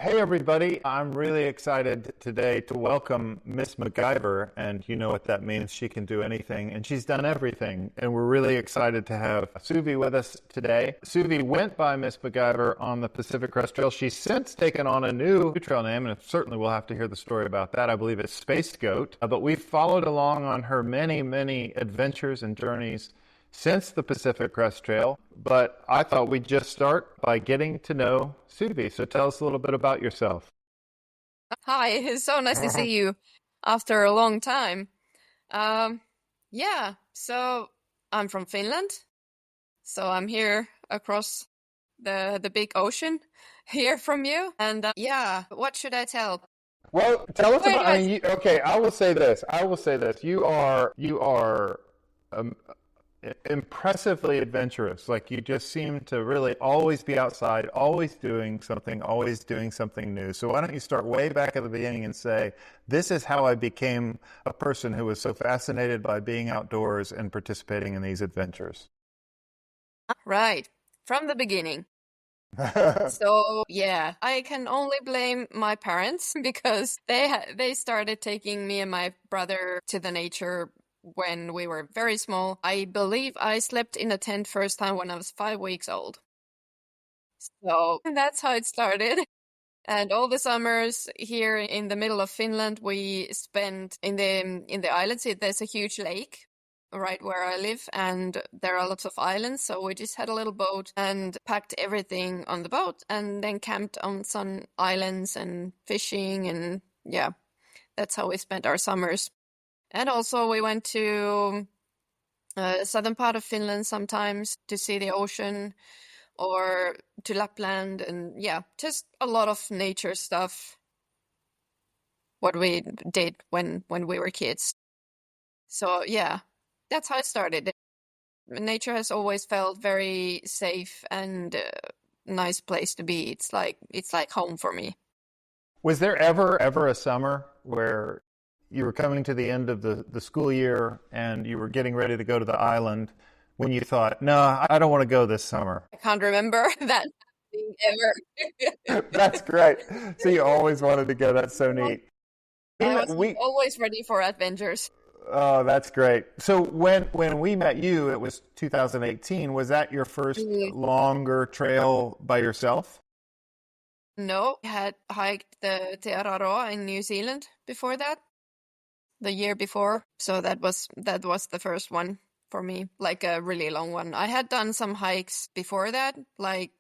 Hey everybody, I'm really excited today to welcome Miss MacGyver, and you know what that means. She can do anything, and she's done everything, and we're really excited to have Suvi with us today. Suvi went by Miss MacGyver on the Pacific Crest Trail. She's since taken on a new trail name, and certainly we'll have to hear the story about that. I believe it's Space Goat, but we've followed along on her many adventures and journeys since the Pacific Crest Trail, but I thought we'd just start by getting to know Suvi. So tell us a little bit about yourself. Hi, it's so nice to see you after a long time. So I'm from Finland. So I'm here across the big ocean here from you. And what should I tell? Well, tell us Wait, about. I mean, okay, I will say this. You are impressively adventurous. Like you just seem to really always be outside, always doing something new. So why don't you start way back at the beginning and say, this is how I became a person who was so fascinated by being outdoors and participating in these adventures. Right, from the beginning. I can only blame my parents because they started taking me and my brother to the nature when we were very small. I believe I slept in a tent first time when I was 5 weeks old. So that's how it started. And all the summers here in the middle of Finland, we spent in the islands. There's a huge lake right where I live, and there are lots of islands. So we just had a little boat and packed everything on the boat, and then camped on some islands and fishing, and that's how we spent our summers. And also we went to southern part of Finland sometimes to see the ocean, or to Lapland, and just a lot of nature stuff, what we did when we were kids. So that's how it started. Nature has always felt very safe and nice place to be. It's like home for me. Was there ever a summer where you were coming to the end of the school year and you were getting ready to go to the island when you thought, no, I don't want to go this summer? I can't remember that ever. That's great. So you always wanted to go. That's so neat. I was always ready for adventures. Oh, that's great. So when we met you, it was 2018. Was that your first longer trail by yourself? No, I had hiked the Araroa in New Zealand before that, the year before. So that was the first one for me, like a really long one. I had done some hikes before that, like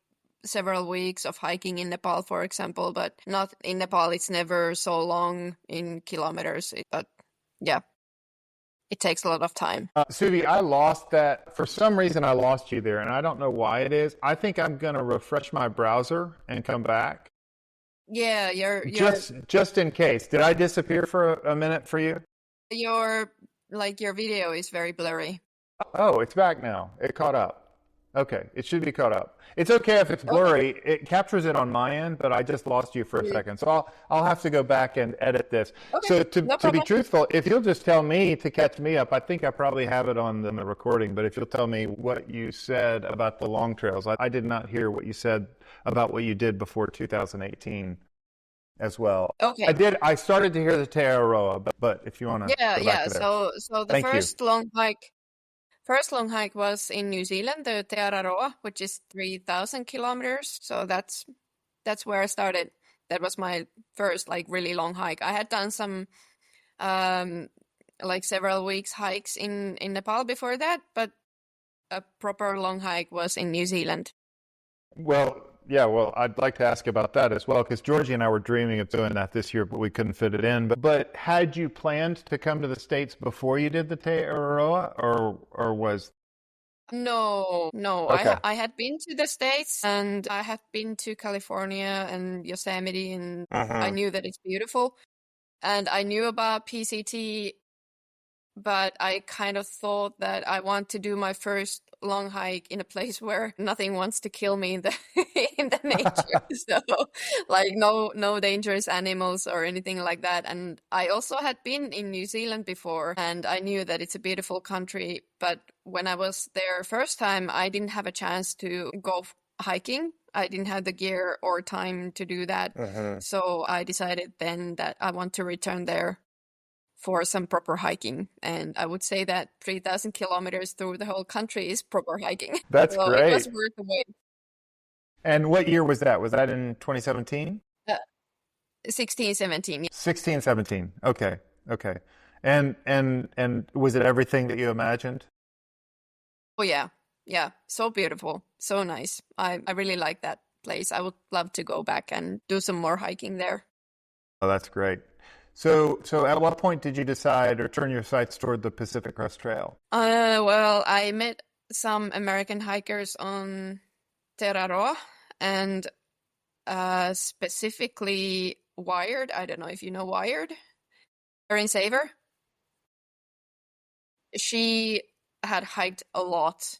several weeks of hiking in Nepal, for example, but not in Nepal. It's never so long in kilometers, but it takes a lot of time. Suvi, I lost that. For some reason, I lost you there, and I don't know why it is. I think I'm going to refresh my browser and come back. Yeah, you're just in case. Did I disappear for a minute for you? Your video is very blurry. Oh, it's back now. It caught up. Okay, it should be caught up. It's okay if it's blurry. Okay. It captures it on my end, but I just lost you for a second. So I'll have to go back and edit this. Okay, so to be truthful, if you'll just tell me to catch me up, I think I probably have it on the recording, but if you'll tell me what you said about the long trails. I did not hear what you said about what you did before 2018 as well. Okay. I started to hear the Araroa, but if you want to go back to there. So the first long hike was in New Zealand, the Araroa, which is 3,000 kilometers. So that's where I started. That was my first really long hike. I had done some several weeks hikes in Nepal before that, but a proper long hike was in New Zealand. Well, I'd like to ask about that as well, because Georgie and I were dreaming of doing that this year, but we couldn't fit it in. But had you planned to come to the States before you did the Araroa, or was? No. Okay. I had been to the States, and I had been to California and Yosemite, and I knew that it's beautiful. And I knew about PCT, but I kind of thought that I want to do my first long hike in a place where nothing wants to kill me in the in the nature. So no dangerous animals or anything like that. And I also had been in New Zealand before, and I knew that it's a beautiful country. But when I was there first time, I didn't have a chance to go hiking. I didn't have the gear or time to do that. So I decided then that I want to return there for some proper hiking. And I would say that 3,000 kilometers through the whole country is proper hiking. That's So it was great. worth the wait. And what year was that? Was that in 2017? Uh, 16, 17. 16, 17. Okay. Okay. And was it everything that you imagined? Oh, yeah. Yeah. So beautiful. So nice. I really like that place. I would love to go back and do some more hiking there. Oh, that's great. So at what point did you decide or turn your sights toward the Pacific Crest Trail? Well, I met some American hikers on Araroa and specifically Wired. I don't know if you know Wired. Erin Saver. She had hiked a lot.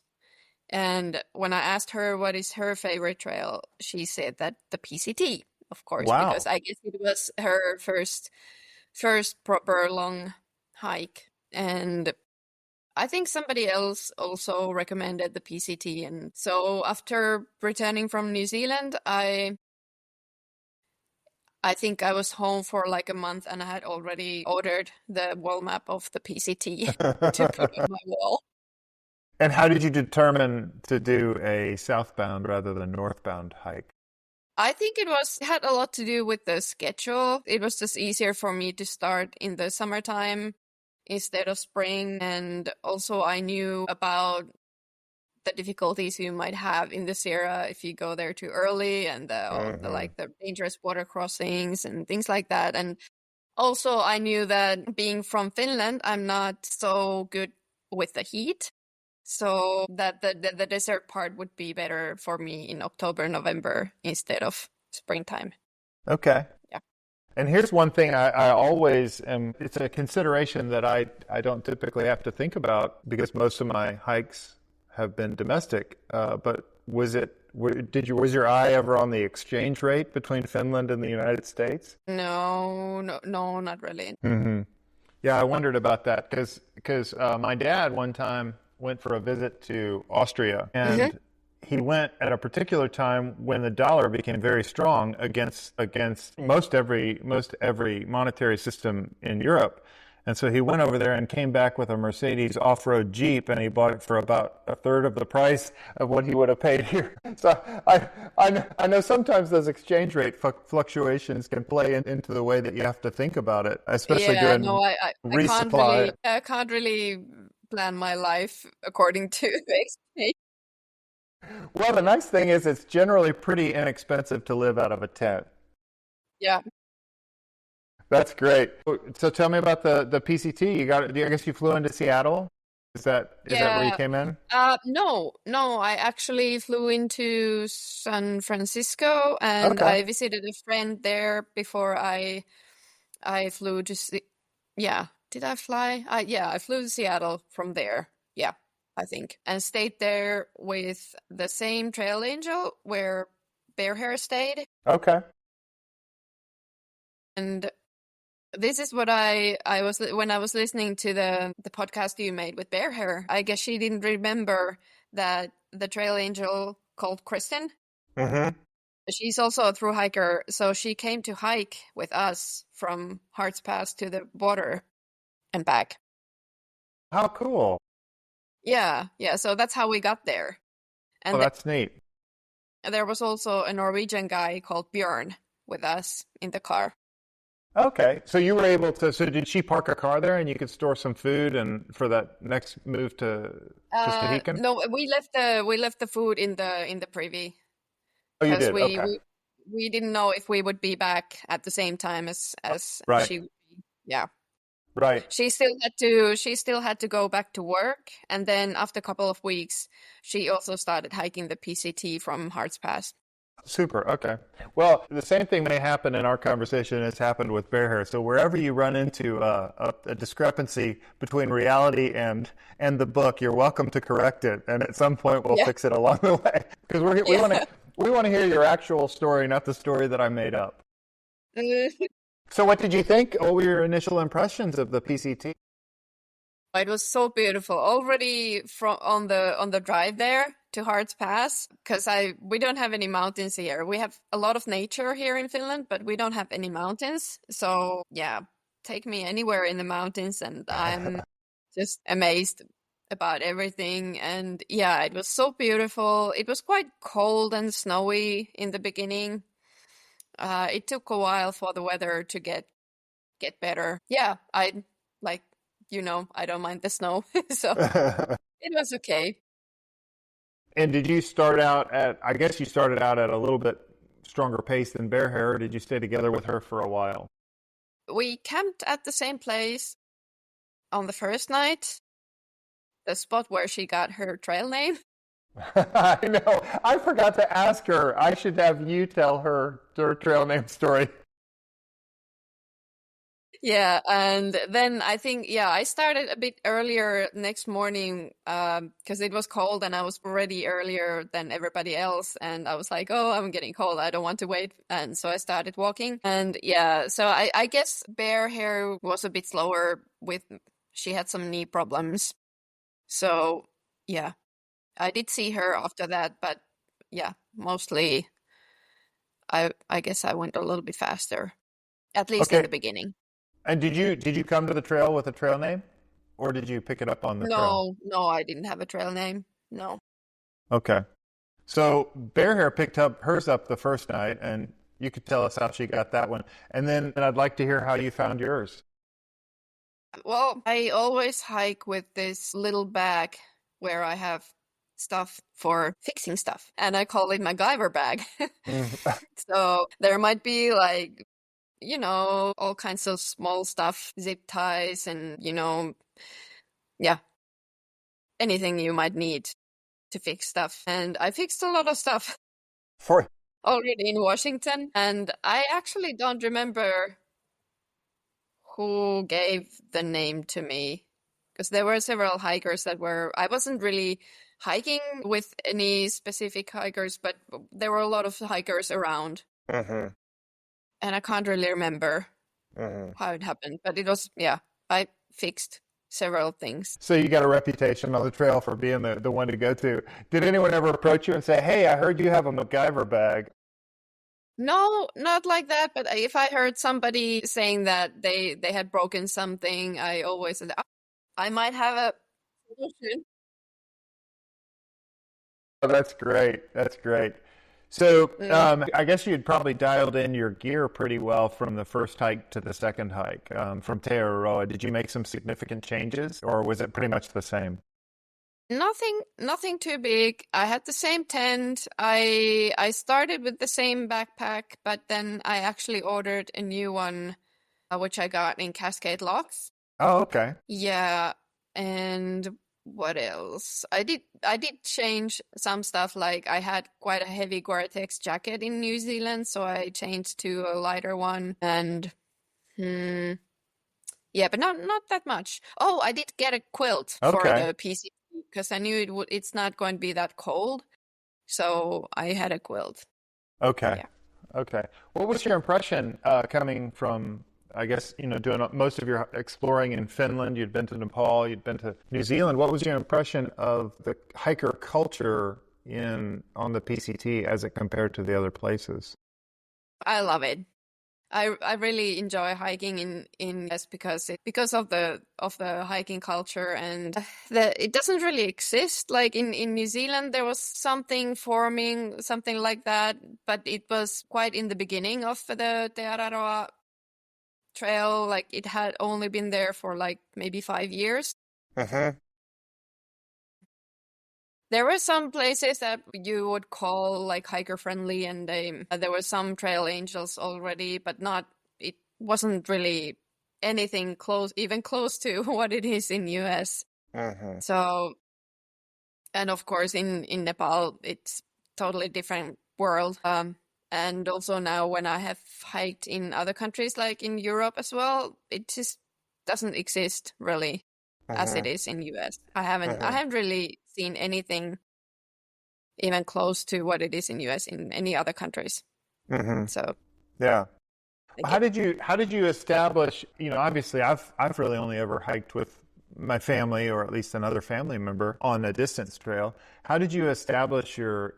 And when I asked her what is her favorite trail, she said that the PCT, of course, Wow. because I guess it was her first proper long hike. And I think somebody else also recommended the PCT. And so after returning from New Zealand, I think I was home for like a month and I had already ordered the wall map of the PCT to put on my wall. And how did you determine to do a southbound rather than northbound hike? I think it had a lot to do with the schedule. It was just easier for me to start in the summertime instead of spring. And also I knew about the difficulties you might have in the Sierra if you go there too early and the dangerous water crossings and things like that. And also I knew that being from Finland, I'm not so good with the heat. So that the desert part would be better for me in October, November instead of springtime. Okay. Yeah. And here's one thing I always am, it's a consideration that I don't typically have to think about because most of my hikes have been domestic. But was your eye ever on the exchange rate between Finland and the United States? No, not really. Mm-hmm. Yeah, I wondered about that because my dad one time went for a visit to Austria, and he went at a particular time when the dollar became very strong against most every monetary system in Europe. And so he went over there and came back with a Mercedes off-road Jeep, and he bought it for about a third of the price of what he would have paid here. So I know sometimes those exchange rate fluctuations can play into the way that you have to think about it, especially doing resupply. I can't really plan my life according to the exchange. Well, the nice thing is it's generally pretty inexpensive to live out of a tent. Yeah. That's great. So tell me about the PCT. I guess you flew into Seattle. Is that where you came in? No. I actually flew into San Francisco and Okay. I visited a friend there before I flew to Did I fly? I flew to Seattle from there. Yeah, I think. And stayed there with the same trail angel where Bear Hair stayed. Okay. And this is what I was when I was listening to the podcast you made with Bear Hair. I guess she didn't remember that the trail angel called Kristen. Mm-hmm. She's also a thru hiker, so she came to hike with us from Harts Pass to the border and back. How cool. Yeah. So that's how we got there. And that's neat. there was also a Norwegian guy called Björn with us in the car. Okay, so you were able to. So did she park a car there, and you could store some food, and for that next move to Stehekin? No, we left the food in the privy. Oh, you did. Okay. We didn't know if we would be back at the same time as right. she would be. Yeah. Right. She still had to go back to work, and then after a couple of weeks, she also started hiking the PCT from Harts Pass. Super. Okay. Well, the same thing may happen in our conversation as happened with Bear Hair. So wherever you run into a discrepancy between reality and the book, you're welcome to correct it, and at some point we'll fix it along the way because we want to hear your actual story, not the story that I made up. So what did you think? What were your initial impressions of the PCT? It was so beautiful already from on the drive there to Hart's Pass, because we don't have any mountains here. We have a lot of nature here in Finland, but we don't have any mountains. So yeah, take me anywhere in the mountains and I'm just amazed about everything. And yeah, it was so beautiful. It was quite cold and snowy in the beginning. It took a while for the weather to get better. Yeah, I like, I don't mind the snow. So it was okay. And did you start out I guess you started out at a little bit stronger pace than Bear Hair, or did you stay together with her for a while? We camped at the same place on the first night, the spot where she got her trail name. I know. I forgot to ask her. I should have you tell her trail name story. Yeah, and then I think, I started a bit earlier next morning because it was cold and I was ready earlier than everybody else. And I was like, oh, I'm getting cold. I don't want to wait. And so I started walking. And yeah, so I guess Bear Hair was a bit slower she had some knee problems. So yeah, I did see her after that. But yeah, mostly I guess I went a little bit faster, at least in Okay. the beginning. And did you come to the trail with a trail name, or did you pick it up on the trail? No, I didn't have a trail name. No. Okay. So Bear Hair picked up hers up the first night, and you could tell us how she got that one. And then I'd like to hear how you found yours. Well, I always hike with this little bag where I have stuff for fixing stuff, and I call it McGyver bag. So there might be like, all kinds of small stuff, zip ties and, yeah, anything you might need to fix stuff. And I fixed a lot of stuff For already in Washington, and I actually don't remember who gave the name to me, because there were several hikers I wasn't really hiking with any specific hikers, but there were a lot of hikers around. Mm-hmm. And I can't really remember how it happened, but it was, I fixed several things. So you got a reputation on the trail for being the one to go to. Did anyone ever approach you and say, hey, I heard you have a McGyver bag? No, not like that, but if I heard somebody saying that they had broken something, I always said, I might have a solution. Oh, that's great. That's great. So Mm. I guess you'd probably dialed in your gear pretty well from the first hike to the second hike from Te Araroa. Did you make some significant changes, or was it pretty much the same? Nothing too big. I had the same tent. I started with the same backpack, but then I actually ordered a new one, which I got in Cascade Locks. Oh, okay. Yeah, and what else? I did change some stuff, like I had quite a heavy Gore-Tex jacket in New Zealand, so I changed to a lighter one. And yeah, but not that much. Oh, I did get a quilt for Okay. the PCT because I knew it's not going to be that cold. So I had a quilt. Okay. Yeah. Okay. What was your impression coming from, I guess, doing most of your exploring in Finland? You'd been to Nepal, you'd been to New Zealand. What was your impression of the hiker culture on the PCT as it compared to the other places? I love it. I really enjoy hiking in US because of the hiking culture, and it doesn't really exist like in New Zealand. There was something forming, something like that, but it was quite in the beginning of the Araroa trail. Like it had only been there for like maybe 5 years. There were some places that you would call like hiker friendly, and there were some trail angels already, but it wasn't really anything even close to what it is in US. So, and of course in Nepal, it's totally different world. And also now when I have hiked in other countries, like in Europe as well, it just doesn't exist really as it is in US. I haven't really seen anything even close to what it is in US in any other countries. So Yeah. like How did you establish, obviously I've really only ever hiked with my family, or at least another family member, on a distance trail. How did you establish your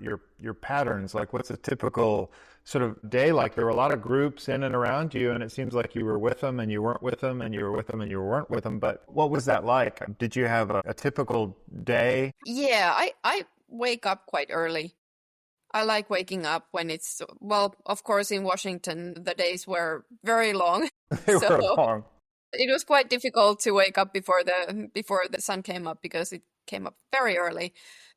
patterns? Like, what's a typical sort of day like? There were a lot of groups in and around you, and it seems like you were with them and you weren't with them, and you were with them and you weren't with them. But what was that like? Did you have a typical day? Yeah, I wake up quite early. I like waking up when it's, well, of course, in Washington, the days were very long. They So were long. it was quite difficult to wake up before the sun came up because it came up very early.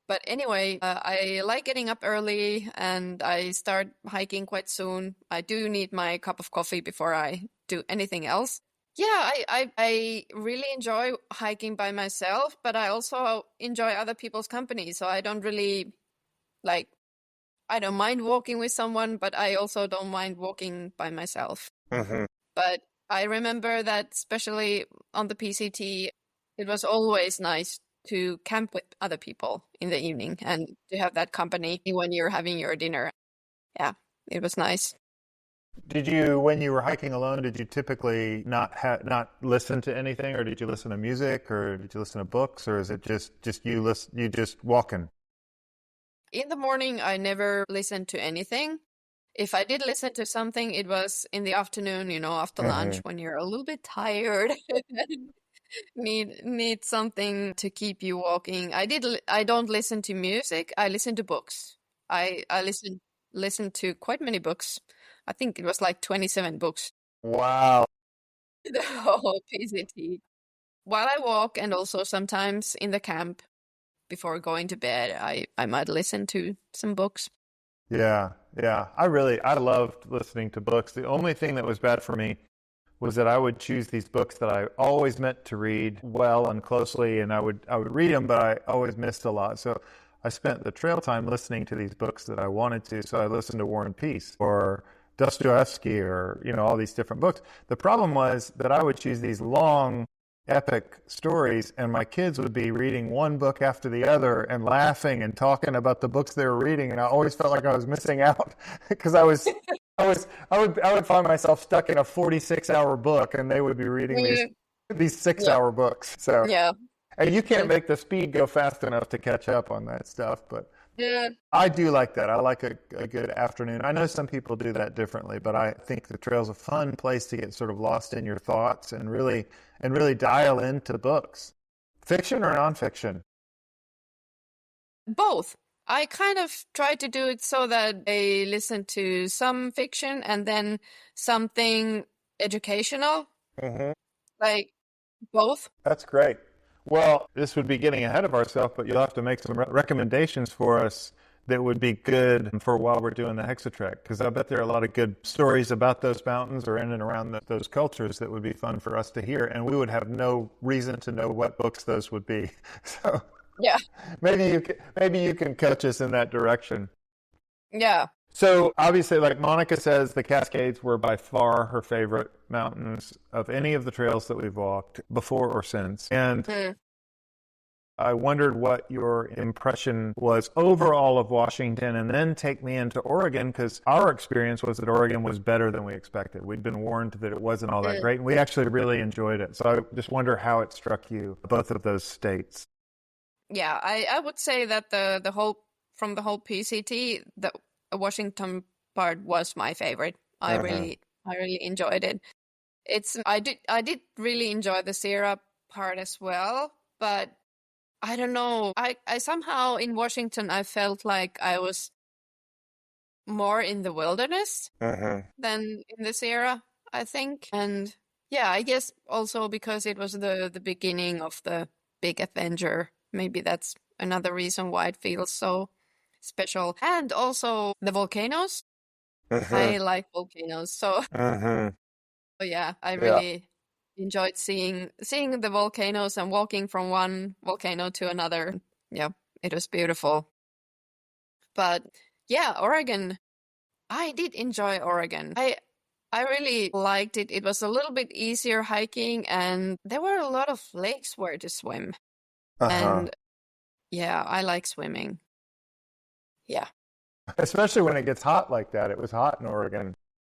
But anyway, I like getting up early and I start hiking quite soon. I do need my cup of coffee before I do anything else. Yeah, I really enjoy hiking by myself, but I also enjoy other people's company. So I don't really like, I don't mind walking with someone, but I also don't mind walking by myself. Hmm. But I remember that especially on the PCT, it was always nice to camp with other people in the evening and to have that company when you're having your dinner. Yeah, it was nice. Did you, when you were hiking alone, did you typically not listen to anything, or did you listen to music, or did you listen to books, or is it just you just walking? In the morning, I never listened to anything. If I did listen to something, it was in the afternoon, after lunch Hmm. when you're a little bit tired. Need something to keep you walking. I don't listen to music. I listen to books. I listen to quite many books. I think it was like 27 books. Wow. The whole PCT. While I walk and also sometimes in the camp before going to bed, I might listen to some books. Yeah, yeah. I loved listening to books. The only thing that was bad for me was that I would choose these books that I always meant to read well and closely, and I would read them, but I always missed a lot. So I spent the trail time listening to these books that I wanted to. So I listened to War and Peace or Dostoevsky, or all these different books. The problem was that I would choose these long, epic stories, and my kids would be reading one book after the other and laughing and talking about the books they were reading, and I always felt like I was missing out because I would find myself stuck in a 46-hour book, and they would be reading these Mm, these yeah, 6-hour books. So, yeah, and you can't and make the speed go fast enough to catch up on that stuff, but yeah. I do like that. I like a good afternoon. I know some people do that differently, but I think the trail's a fun place to get sort of lost in your thoughts and really dial into books. Fiction or nonfiction? Both. I kind of try to do it so that I listen to some fiction and then something educational, Hmm. like both. That's great. Well, this would be getting ahead of ourselves, but you'll have to make some recommendations for us that would be good for while we're doing the Hexadrek, because I bet there are a lot of good stories about those mountains or in and around those cultures that would be fun for us to hear, and we would have no reason to know what books those would be. So Yeah, maybe you can coach us in that direction. yeah. So obviously, like Monica says, the Cascades were by far her favorite mountains of any of the trails that we've walked before or since. And Mm. I wondered what your impression was overall of Washington, and then take me into Oregon, because our experience was that Oregon was better than we expected. We'd been warned that it wasn't all that Mm. great, and we actually really enjoyed it. So I just wonder how it struck you, both of those states. Yeah, I would say that the whole from the whole PCT, the Washington part was my favorite. Uh-huh. I really enjoyed it. I did really enjoy the Sierra part as well, but I don't know. I somehow in Washington I felt like I was more in the wilderness Uh-huh. than in the Sierra, I think. And yeah, I guess also because it was the beginning of the big adventure. Maybe that's another reason why it feels so special. And also the volcanoes. Uh-huh. I like volcanoes. So Uh-huh. yeah, I Yeah. really enjoyed seeing the volcanoes and walking from one volcano to another. Yeah, it was beautiful. But yeah, Oregon, I did enjoy Oregon. I really liked it. It was a little bit easier hiking and there were a lot of lakes where to swim. Uh-huh. And yeah, I like swimming. Yeah. Especially when it gets hot like that. It was hot in Oregon.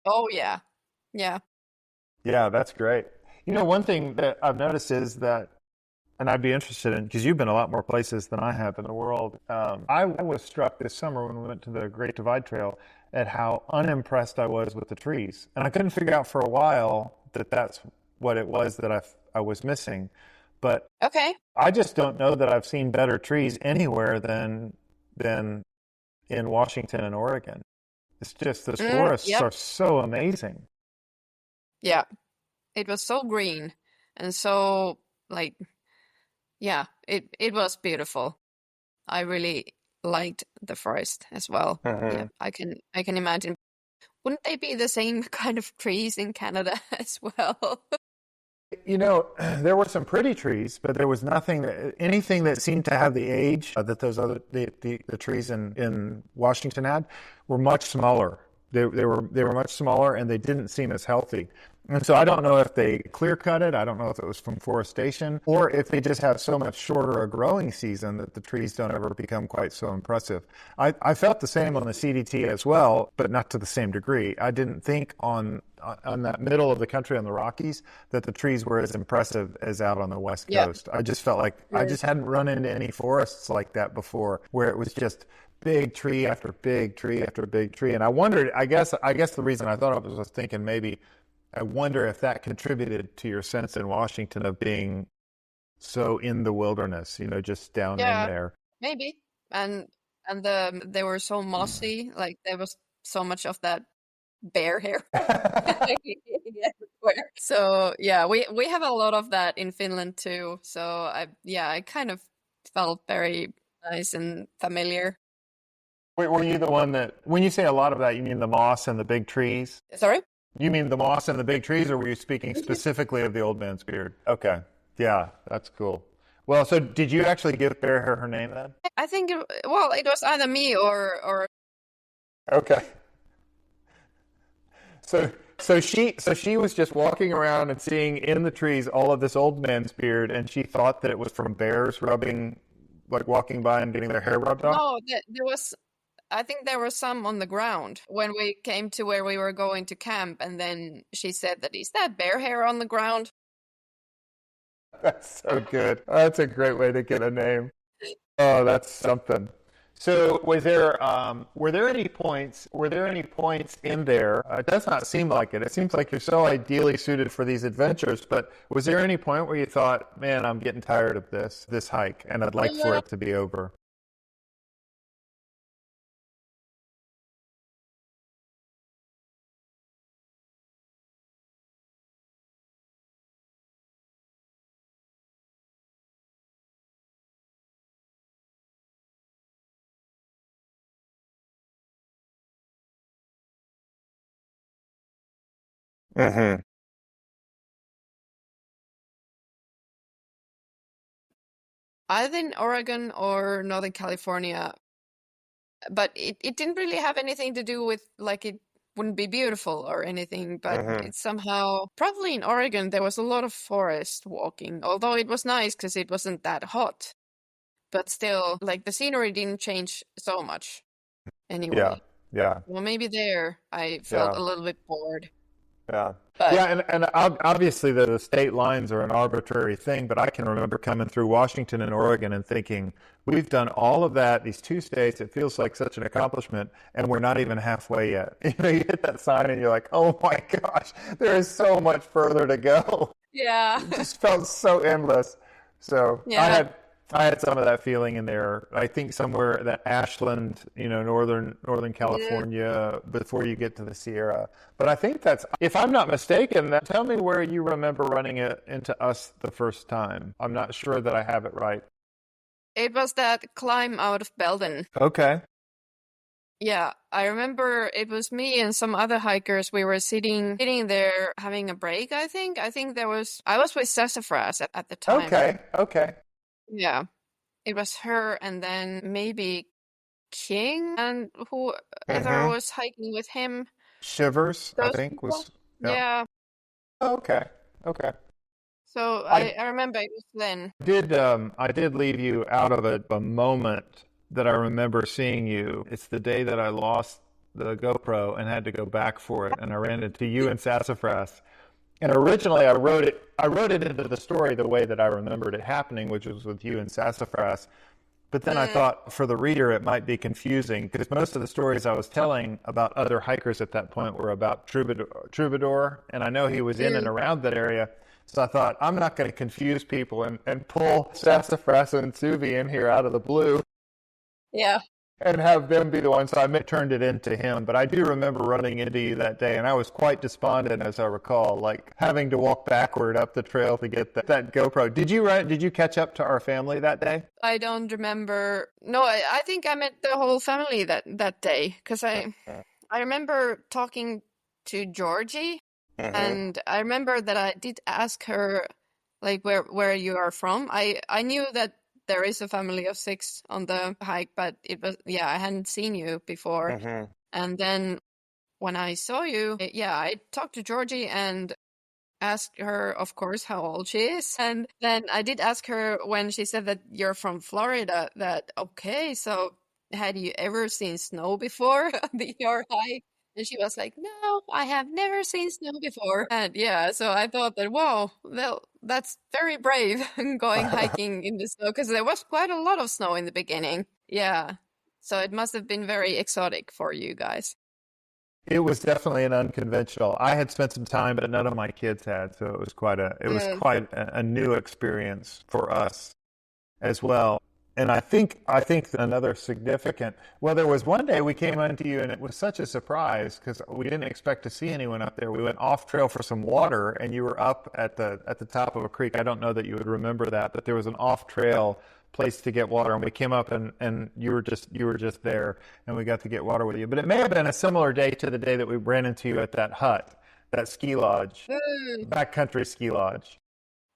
Oh yeah. Yeah. Yeah, that's great. One thing that I've noticed is that and I'd be interested in, because you've been a lot more places than I have in the world. I was struck this summer when we went to the Great Divide Trail at how unimpressed I was with the trees. And I couldn't figure out for a while that that's what it was that I was missing. But Okay. I just don't know that I've seen better trees anywhere than in Washington and Oregon. It's just those forests Yep. are so amazing. Yeah. It was so green and so like, yeah, it was beautiful. I really liked the forest as well. Yeah, I can imagine. Wouldn't they be the same kind of trees in Canada as well? You know, there were some pretty trees, but there was anything that seemed to have the age that those the trees in Washington had were much smaller. They were much smaller, and they didn't seem as healthy. And so I don't know if they clear cut it. I don't know if it was from forestation, or if they just have so much shorter a growing season that the trees don't ever become quite so impressive. I felt the same on the CDT as well, but not to the same degree. I didn't think on that middle of the country on the Rockies that the trees were as impressive as out on the West Coast. I just felt like I just hadn't run into any forests like that before, where it was just big tree after big tree after big tree. And I wondered, I guess the reason I thought of it was thinking maybe, I wonder if that contributed to your sense in Washington of being so in the wilderness, just down in there. Maybe. And they were so mossy, like there was so much of that bear hair everywhere. So yeah, we have a lot of that in Finland too. So I kind of felt very nice and familiar. Wait, were you the one that, when you say a lot of that, you mean the moss and the big trees? Sorry? You mean the moss and the big trees, or were you speaking specifically of the old man's beard? Okay. Yeah, that's cool. Well, so did you actually give Bear Hair her name then? I think it was either me or Okay. So she was just walking around and seeing in the trees all of this old man's beard, and she thought that it was from bears walking by and getting their hair rubbed off? no, there was. I think there were some on the ground when we came to where we were going to camp, and then she said that, is that bear hair on the ground? That's so good. That's a great way to get a name. Oh, that's something. So, were there any points in there? It does not seem like it. It seems like you're so ideally suited for these adventures. But was there any point where you thought, "Man, I'm getting tired of this hike, and I'd like for it to be over"? Mm-hmm. Either in Oregon or Northern California, but it didn't really have anything to do with like it wouldn't be beautiful or anything, but it's somehow probably in Oregon there was a lot of forest walking, although it was nice because it wasn't that hot, but still like the scenery didn't change so much Yeah, anyway. yeah. Well, maybe there I felt Yeah. a little bit bored, Yeah. but Yeah, and obviously the state lines are an arbitrary thing, but I can remember coming through Washington and Oregon and thinking, we've done all of that, these two states, it feels like such an accomplishment, and we're not even halfway yet. You hit that sign and you're like, oh my gosh, there is so much further to go. yeah. It just felt so endless. So Yeah. I had some of that feeling in there. I think somewhere that Ashland, northern Yeah. California, before you get to the Sierra. But I think that's, if I'm not mistaken, tell me where you remember running it into us the first time. I'm not sure that I have it right. It was that climb out of Belden. Okay. Yeah, I remember it was me and some other hikers. We were sitting there having a break, I think. I was with Sassafras at the time. Okay. Yeah. It was her and then maybe King and whoever was hiking with him. Shivers, I Those think, people. was, yeah. Yeah. Okay. So I remember it was then. I did leave you out of a moment that I remember seeing you. It's the day that I lost the GoPro and had to go back for it, and I ran into you and Sassafras. And originally I wrote it into the story the way that I remembered it happening, which was with you and Sassafras. But then I thought for the reader it might be confusing because most of the stories I was telling about other hikers at that point were about Troubadour, and I know he was in and around that area. So I thought, I'm not going to confuse people and pull Sassafras and Suvi in here out of the blue. Yeah. And have them be the ones. So I turned it into him. But I do remember running into you that day, and I was quite despondent, as I recall, like having to walk backward up the trail to get that GoPro. Did you catch up to our family that day? I don't remember. No, I think I met the whole family that day because I remember talking to Georgie, and I remember that I did ask her like where you are from. I knew that there is a family of 6 on the hike, but I hadn't seen you before. And then when I saw you, I talked to Georgie and asked her, of course, how old she is. And then I did ask her when she said that you're from Florida, that, okay, so had you ever seen snow before on your hike? And she was like, no, I have never seen snow before. And so I thought that, wow, well, that's very brave going hiking in the snow because there was quite a lot of snow in the beginning. Yeah. So it must have been very exotic for you guys. It was definitely an unconventional. I had spent some time, but none of my kids had, so it was quite a new experience for us as well. And I think another significant. Well, there was one day we came onto you, and it was such a surprise because we didn't expect to see anyone up there. We went off trail for some water, and you were up at the top of a creek. I don't know that you would remember that, but there was an off trail place to get water, and we came up and you were just there, and we got to get water with you. But it may have been a similar day to the day that we ran into you at that hut, that ski lodge, backcountry ski lodge.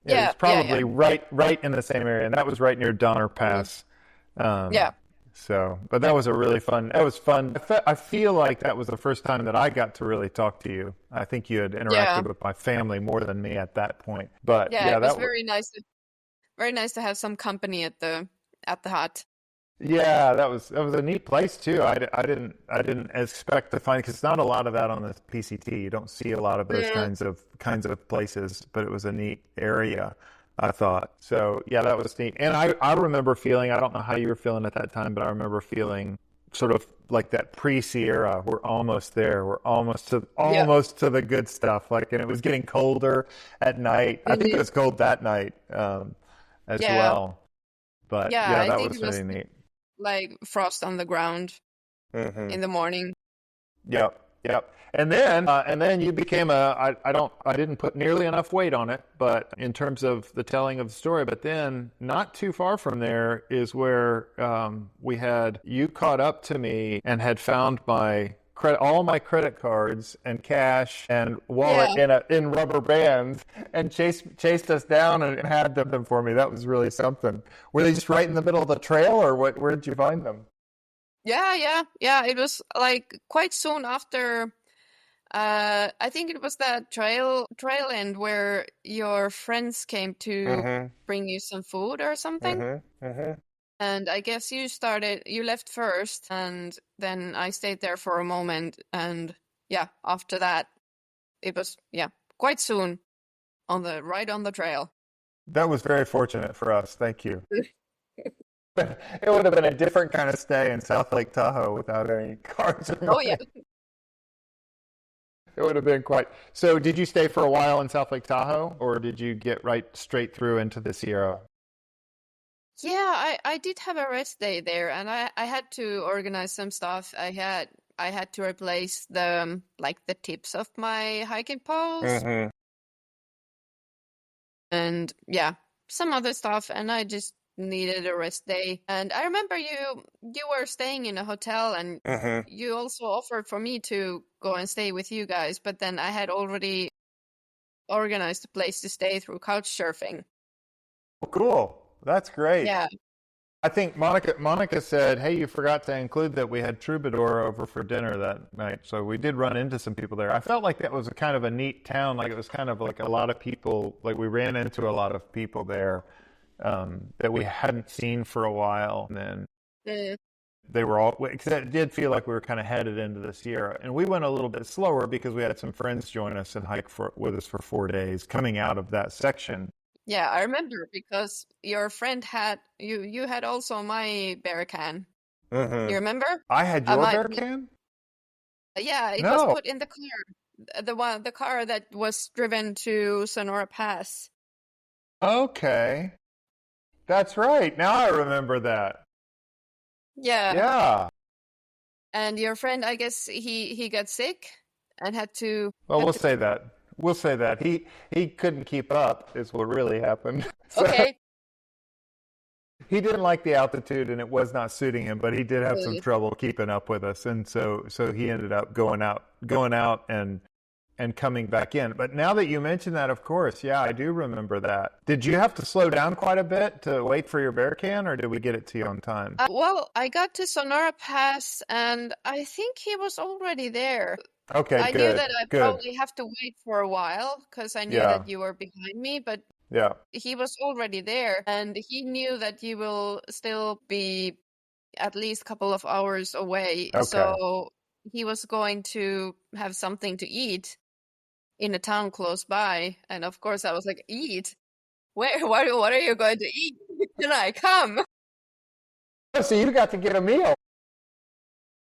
Yeah, it's probably right in the same area, and that was right near Donner Pass. So, but that was a really fun. It was fun. I feel like that was the first time that I got to really talk to you. I think you had interacted with my family more than me at that point. But it was very nice. Very nice to have some company at the hut. Yeah, that was a neat place too. I didn't expect to find, because it's not a lot of that on the PCT. You don't see a lot of those kinds of places, but it was a neat area, I thought. So yeah, that was neat. And I remember feeling, I don't know how you were feeling at that time, but I remember feeling sort of like that pre-Sierra. We're almost there. We're almost to the good stuff. Like, and it was getting colder at night. I think it was cold that night as well. But that was really neat. Like frost on the ground in the morning. Yep. And then you became I didn't put nearly enough weight on it, but in terms of the telling of the story. But then not too far from there is where we had you caught up to me and had found all my credit cards and cash and wallet in rubber bands and chased us down and had them for me. That was really something. Were they just right in the middle of the trail, or what? Where did you find them? Yeah. It was like quite soon after. I think it was that trail end where your friends came to bring you some food or something. And I guess you left first, and then I stayed there for a moment. And after that, it was, quite soon right on the trail. That was very fortunate for us. Thank you. It would have been a different kind of stay in South Lake Tahoe without any cars. Oh, yeah. It would have been quite. So did you stay for a while in South Lake Tahoe, or did you get right straight through into the Sierra? Yeah, I did have a rest day there, and I had to organize some stuff. I had to replace the tips of my hiking poles. And some other stuff, and I just needed a rest day. And I remember you were staying in a hotel, and you also offered for me to go and stay with you guys, but then I had already organized a place to stay through couch surfing. Oh, cool. That's great. Yeah. I think Monica said, hey, you forgot to include that we had Troubadour over for dinner that night. So we did run into some people there. I felt like that was a kind of a neat town. Like it was kind of like a lot of people, like we ran into a lot of people there that we hadn't seen for a while. And then they were all, because it did feel like we were kind of headed into the Sierra. And we went a little bit slower because we had some friends join us and hike with us for 4 days coming out of that section. Yeah, I remember because your friend had you had also my bear can. You remember? I had your bear can? Yeah, it was No. put in the car. The car that was driven to Sonora Pass. Okay. That's right. Now I remember that. Yeah. Yeah. And your friend, I guess he got sick and had to Well, had we'll to say that. We'll say that. He couldn't keep up is what really happened. So Okay. he didn't like the altitude and it was not suiting him, but he did have some Good. trouble keeping up with us. And so he ended up going out and coming back in. But now that you mention that, of course, yeah, I do remember that. Did you have to slow down quite a bit to wait for your bear can, or did we get it to you on time? Well, I got to Sonora Pass and I think he was already there. Okay, I knew good, that I good. probably have to wait for a while because I knew Yeah, that you were behind me, but yeah. he was already there and he knew that you will still be at least a couple of hours away. Okay. So he was going to have something to eat in a town close by. And of course I was like, eat? Where what are you going to eat? Can I come? Oh, so you got to get a meal.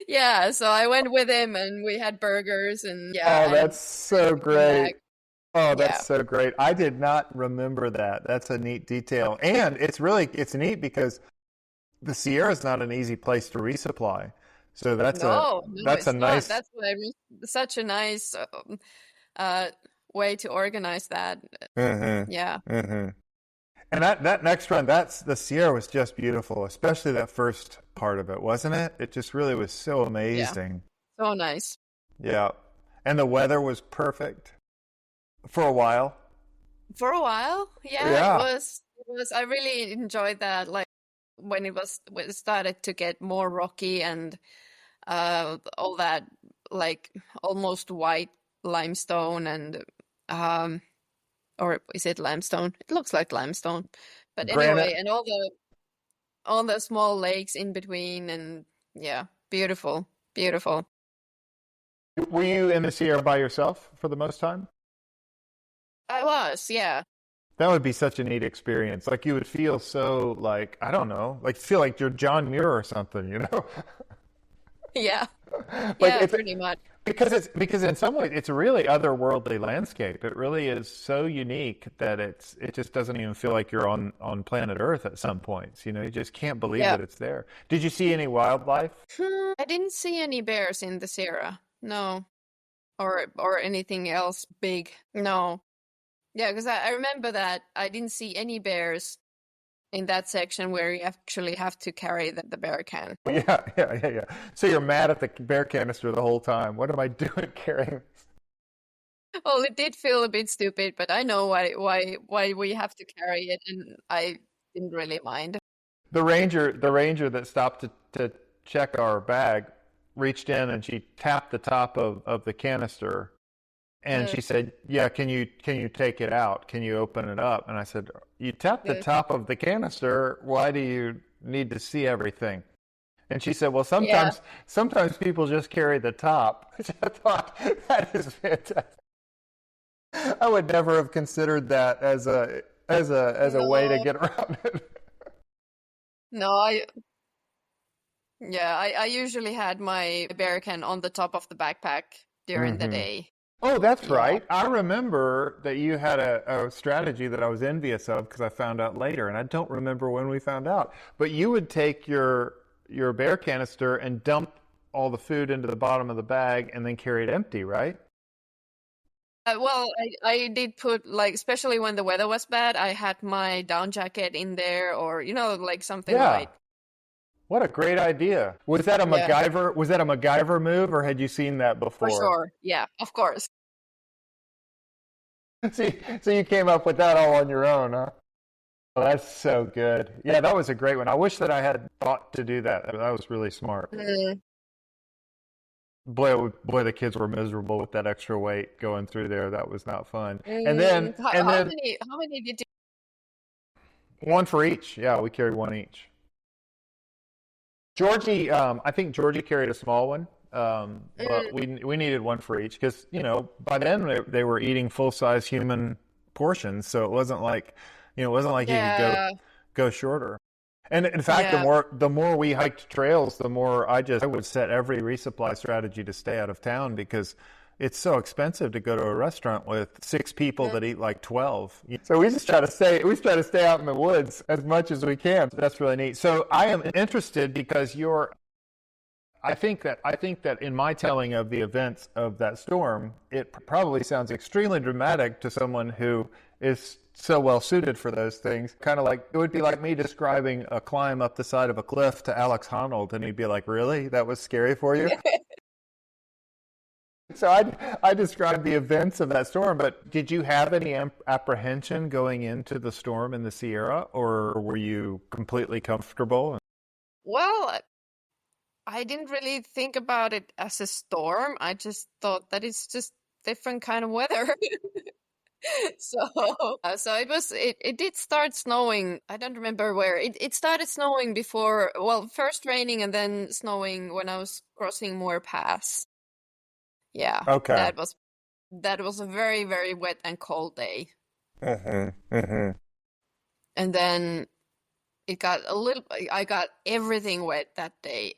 Yeah, so I went with him and we had burgers and Oh, yeah, and that's so came back. great. Oh, that's Yeah. so great. I did not remember that. That's a neat detail. And it's neat because the Sierra is not an easy place to resupply. So No, that's a it's not. nice. That's why such a nice uh way to organize that. Mhm, Yeah. mhm. And that next run, that's the Sierra was just beautiful, especially that first part of it, wasn't it? It just really was so Yeah. amazing. So nice. Yeah. And the weather was perfect for a while. For a while, yeah, Yeah. it was I really enjoyed that like when it started to get more rocky and all that like almost white limestone and um or is it limestone? It looks like limestone. But anyway, Granite. and all the small lakes in between and yeah, beautiful, beautiful. Were you in the Sierra by yourself for the most time? I was, yeah. That would be such a neat experience. Like you would feel so like, I don't know, like feel like you're John Muir or something, you know? Yeah. Like Yeah, it's pretty much. because in some ways it's a really otherworldly landscape. It really is so unique that it just doesn't even feel like you're on planet Earth at some points. You know, you just can't believe Yeah. that it's there. Did you see any wildlife? I didn't see any bears in the Sierra. No. Or anything else big. No. Yeah, because I remember that I didn't see any bears in that section where you actually have to carry the bear can. Yeah, yeah, yeah, yeah. So you're mad at the bear canister the whole time. What am I doing carrying this? Well, it did feel a bit stupid, but I know why we have to carry it, and I didn't really mind. The ranger that stopped to check our bag reached in and she tapped the top of the canister and Uh, she said, "Yeah, can you take it out? Can you open it up?" And I said, "You tapped the Good. top of the canister. Why do you need to see everything?" And she said, "Well, Yeah. sometimes people just carry the top." Which I thought that is fantastic. I would never have considered that as a way to No, get around it. no, I usually had my bear can on the top of the backpack during the Hmm. day. Oh, that's Yeah. right. I remember that you had a strategy that I was envious of because I found out later, and I don't remember when we found out. But you would take your bear canister and dump all the food into the bottom of the bag and then carry it empty, right? Well, I did put like, especially when the weather was bad, I had my down jacket in there, or like something Yeah. light. What a great idea. Was that a Yeah, McGyver? Was that a McGyver move, or had you seen that for before? sure. Yeah, of course. See, so you came up with that all on your own, huh? Oh, that's so good. Yeah, that was a great one. I wish that I had thought to do that. That was really smart. Mm, Boy, the kids were miserable with that extra weight going through there. That was not fun. And then, how, and how then many how many did you? one for each. Yeah, we carried one each. Georgie, I think Georgie carried a small one, but Mm, we needed one for each because by then they were eating full size human portions, so it wasn't like it wasn't like you could yeah, go shorter. And in fact, yeah. the more we hiked trails, the more I would set every resupply strategy to stay out of town because it's so expensive to go to a restaurant with 6 people that eat like 12. So we try to stay out in the woods as much as we can. That's really neat. So I am interested because I think that in my telling of the events of that storm, it probably sounds extremely dramatic to someone who is so well suited for those things. Kind of like it would be like me describing a climb up the side of a cliff to Alex Honnold, and he'd be like, "Really? That was scary for you?" So I described the events of that storm, but did you have any apprehension going into the storm in the Sierra, or were you completely comfortable? Well, I didn't really think about it as a storm. I just thought that it's just different kind of weather. So, so it did start snowing. I don't remember where. It started snowing before, well, first raining and then snowing when I was crossing Moore Pass. Yeah, Okay. that was a very, very wet and cold day. Hmm. Hmm. And then I got everything wet that day.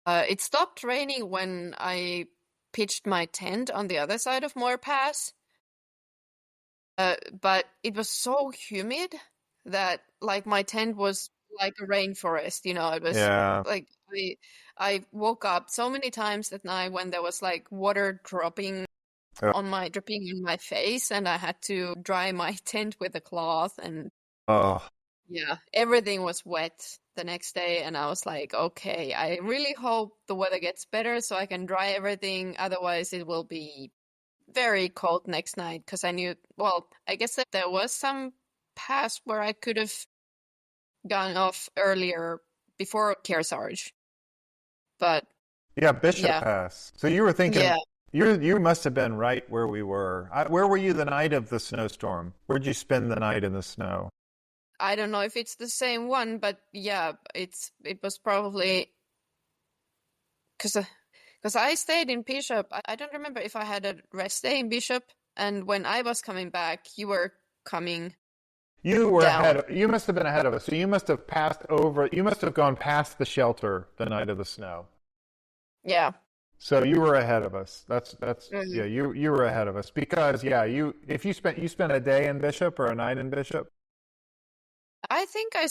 It stopped raining when I pitched my tent on the other side of Moore Pass. But it was so humid that like my tent was like a rainforest, it was Yeah. like I woke up so many times that night when there was like water dripping in my face, and I had to dry my tent with a cloth, and Oh, yeah, everything was wet the next day, and I was like, okay, I really hope the weather gets better so I can dry everything, otherwise it will be very cold next night because I knew, well, I guess that there was some pass where I could have gone off earlier before Kearsarge. But yeah, Bishop yeah, Pass. So you were thinking yeah. you must have been right where we were. Where were you the night of the snowstorm? Where'd you spend the night in the snow? I don't know if it's the same one, but yeah, it was probably because I stayed in Bishop. I don't remember if I had a rest day in Bishop, and when I was coming back, you were coming You were down. you must have been ahead of us. So you must have you must have gone past the shelter the night of the snow. Yeah. So you were ahead of us. Mhm. Yeah, you were ahead of us because yeah, if you spent a day in Bishop or a night in Bishop. I think I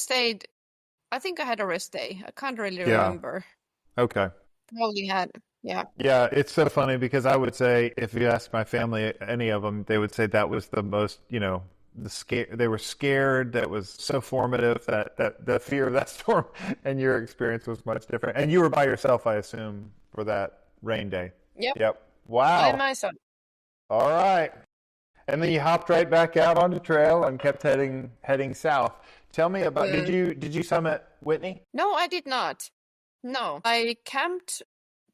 think I had a rest day. I can't really Yeah. remember. Okay. Probably had. Yeah. Yeah, it's so funny because I would say if you ask my family, any of them, they would say that was the most, they were scared. That was so formative that the fear of that storm and your experience was much different. And you were by yourself, I assume, for that rain day. Yep. Yep. By Wow. myself. All right. And then you hopped right back out on the trail and kept heading south. Tell me about Mm. did you summit Whitney? No, I did not. No, I camped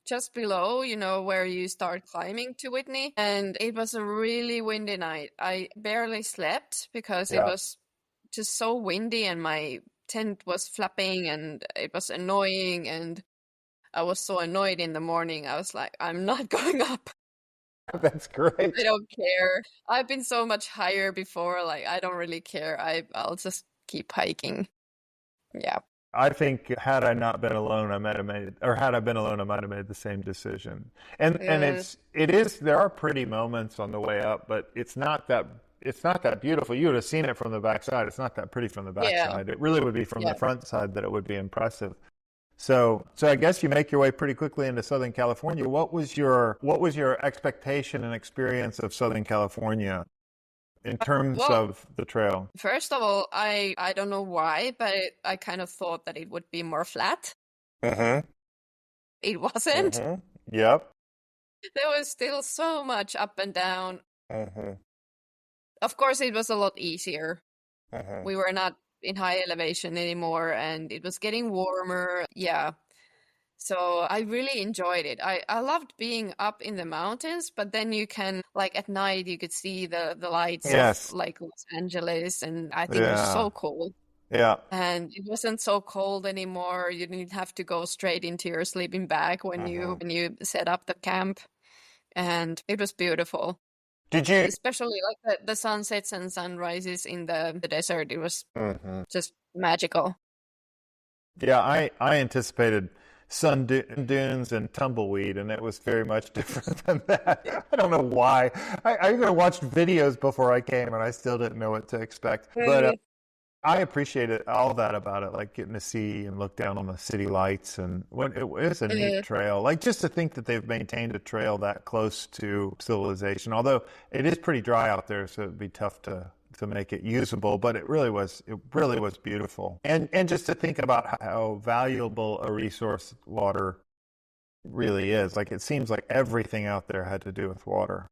just below, where you start climbing to Whitney, and it was a really windy night. I barely slept because it Yeah. was just so windy, and my tent was flapping, and it was annoying, and I was so annoyed in the morning. I was like, I'm not going up. That's I great. don't care. I've been so much higher before. Like, I don't really care. I'll just keep hiking. Yeah. I think had I not been alone, I might have made, or had I been alone, I might have made the same decision. And Mm, it is there are pretty moments on the way up, but it's not that beautiful. You would have seen it from the backside. It's not that pretty from the yeah. backside. It really would be from the Yeah. front side that it would be impressive. So I guess you make your way pretty quickly into Southern California. What was your expectation and experience of Southern California in terms Well, of the trail? first of all, I don't know why, but I kind of thought that it would be more flat. Uh-huh. It wasn't. Uh-huh. Yep. There was still so much up and down. Uh-huh. Of course, it was a lot easier. Uh-huh. We were not in high elevation anymore, and it was getting warmer. Yeah. So I really enjoyed it. I loved being up in the mountains, but then you can, like at night, you could see the lights of Yes. like Los Angeles, and I think it was Yeah. so cool. Yeah. And it wasn't so cold anymore. You didn't have to go straight into your sleeping bag when you set up the camp. And it was beautiful. Did you? Especially like the sunsets and sunrises in the desert. It was Mhm. just magical. Yeah, I anticipated dunes and tumbleweed, and it was very much different than that. I don't know why. I even watched videos before I came, and I still didn't know what to expect. But I appreciated all that about it, like getting to see and look down on the city lights, and when it was a neat trail. Like just to think that they've maintained a trail that close to civilization, although it is pretty dry out there, so it'd be tough to make it usable. But it really was beautiful, and just to think about how valuable a resource water really is. Like it seems like everything out there had to do with water.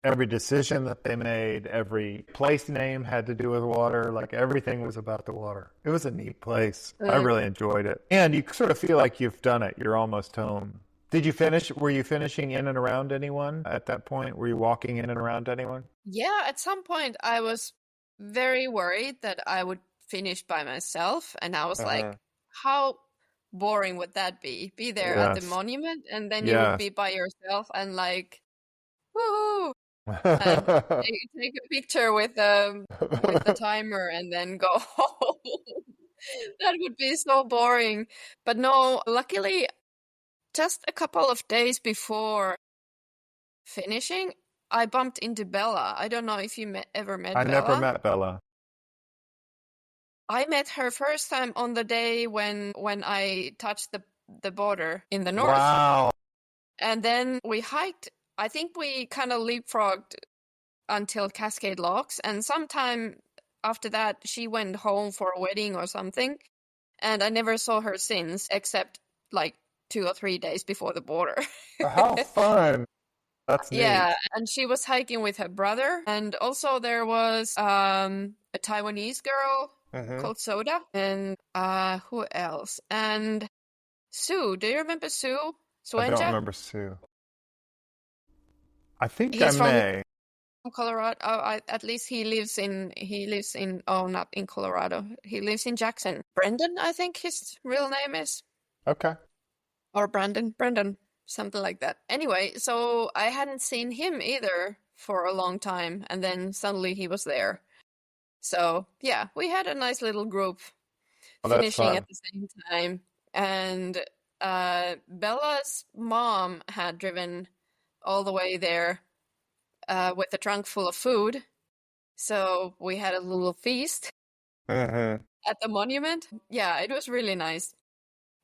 Every decision that they made, every place name had to do with water. Like everything was about the water. It was a neat place. I really enjoyed it. And you sort of feel like you've done it. You're almost home. Did you finish? Were you finishing in and around anyone at that point? Were you walking in and around anyone? Yeah, at some point I was very worried that I would finish by myself. And I was like, how boring would that be? Be there at the Yes. monument and then you would Yes. be by yourself and like, woohoo! And take a picture with the timer and then go home. That would be so boring. But no, luckily, just a couple of days before finishing, I bumped into Bella. I don't know if you ever met I Bella. never met Bella. I met her first time on the day when I touched the border in the north. Wow. And then we hiked. I think we kind of leapfrogged until Cascade Locks, and sometime after that she went home for a wedding or something, and I never saw her since, except like 2 or 3 days before the border. How fun. That's neat. Yeah, and she was hiking with her brother, and also there was a Taiwanese girl called Soda, and who else? And Sue. Do you remember Sue? I don't Swenja? remember Sue. I think He's I may. from Colorado. At least he lives in not in Colorado. He lives in Jackson. Brendan, I think his real name is. Okay. Or Brendan, something like that. Anyway, so I hadn't seen him either for a long time, and then suddenly he was there. So yeah, we had a nice little group finishing at the same time. And Bella's mom had driven all the way there with a trunk full of food. So we had a little feast at the monument. Yeah, it was really nice.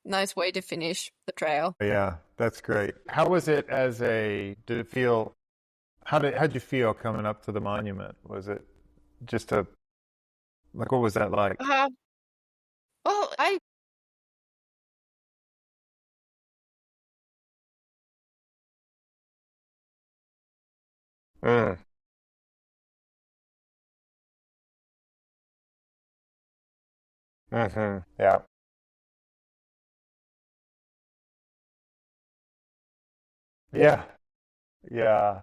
Nice way to finish the trail. Yeah, that's great. How was it did it feel, how'd you feel coming up to the monument? Was it just what was that like? Well, I Mm. Yeah. Yeah. Yeah.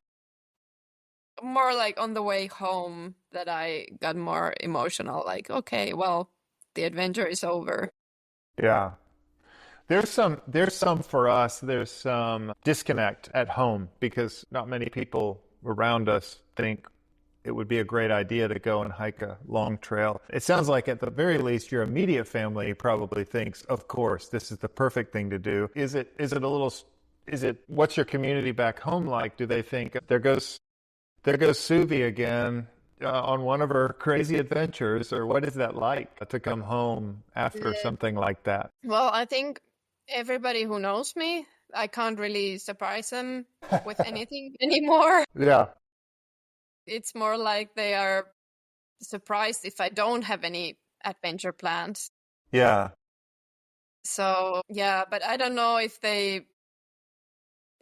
more like on the way home that I got more emotional. Like, okay, well, the adventure is over. Yeah. There's some for us, there's some disconnect at home because not many people around us think it would be a great idea to go and hike a long trail. It sounds like at the very least your immediate family probably thinks, of course, this is the perfect thing to do. What's your community back home like? Do they think there goes Suvi again on one of her crazy adventures, or what is that like to come home after something like that? Well, I think everybody who knows me, I can't really surprise them with anything anymore. Yeah. It's more like they are surprised if I don't have any adventure plans. Yeah. So, yeah, but I don't know if they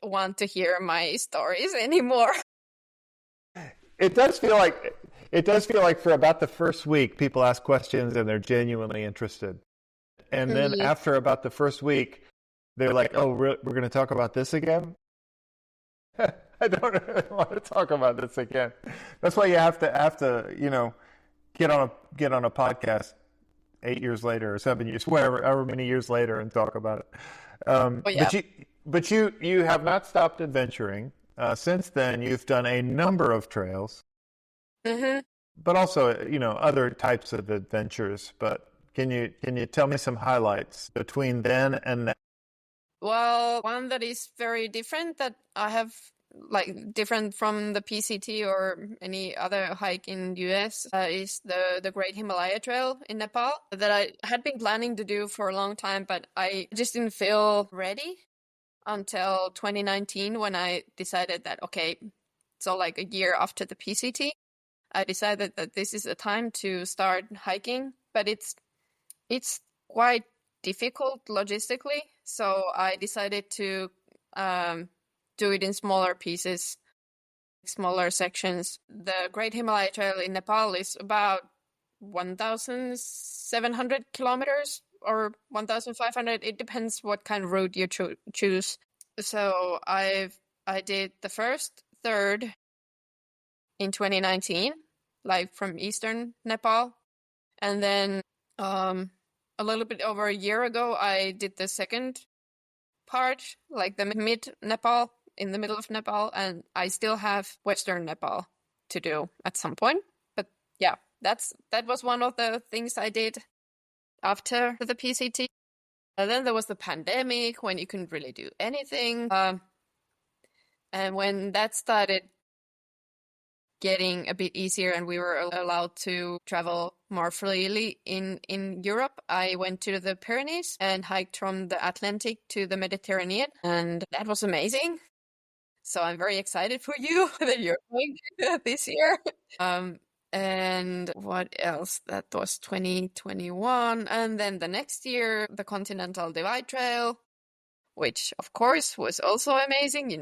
want to hear my stories anymore. It does feel like for about the first week, people ask questions and they're genuinely interested. And then after about the first week, they're like, "Oh, we're going to talk about this again?" I don't really want to talk about this again. That's why you have to, get on a podcast 8 years later or 7 years, whatever, however many years later, and talk about it. Oh yeah. But you have not stopped adventuring. Since then, you've done a number of trails, Mm-hmm. but also other types of adventures. But can you tell me some highlights between then and now? Well, one that is very different that I have different from the PCT or any other hike in US is the Great Himalaya Trail in Nepal that I had been planning to do for a long time, but I just didn't feel ready until 2019 when I decided that, okay, so like a year after the PCT, I decided that this is a time to start hiking, but it's quite difficult logistically. So I decided to do it in smaller pieces, smaller sections. The Great Himalaya Trail in Nepal is about 1,700 kilometers or 1,500. It depends what kind of route you choose. So I did the first third in 2019, like from eastern Nepal. And then a little bit over a year ago, I did the second part, like the mid-Nepal, in the middle of Nepal, and I still have Western Nepal to do at some point. But yeah, that was one of the things I did after the PCT. And then there was the pandemic when you couldn't really do anything. And when that started getting a bit easier and we were allowed to travel more freely in Europe, I went to the Pyrenees and hiked from the Atlantic to the Mediterranean, and that was amazing. So I'm very excited for you that you're going this year. And what else? That was 2021. And then the next year, the Continental Divide Trail, which of course was also amazing,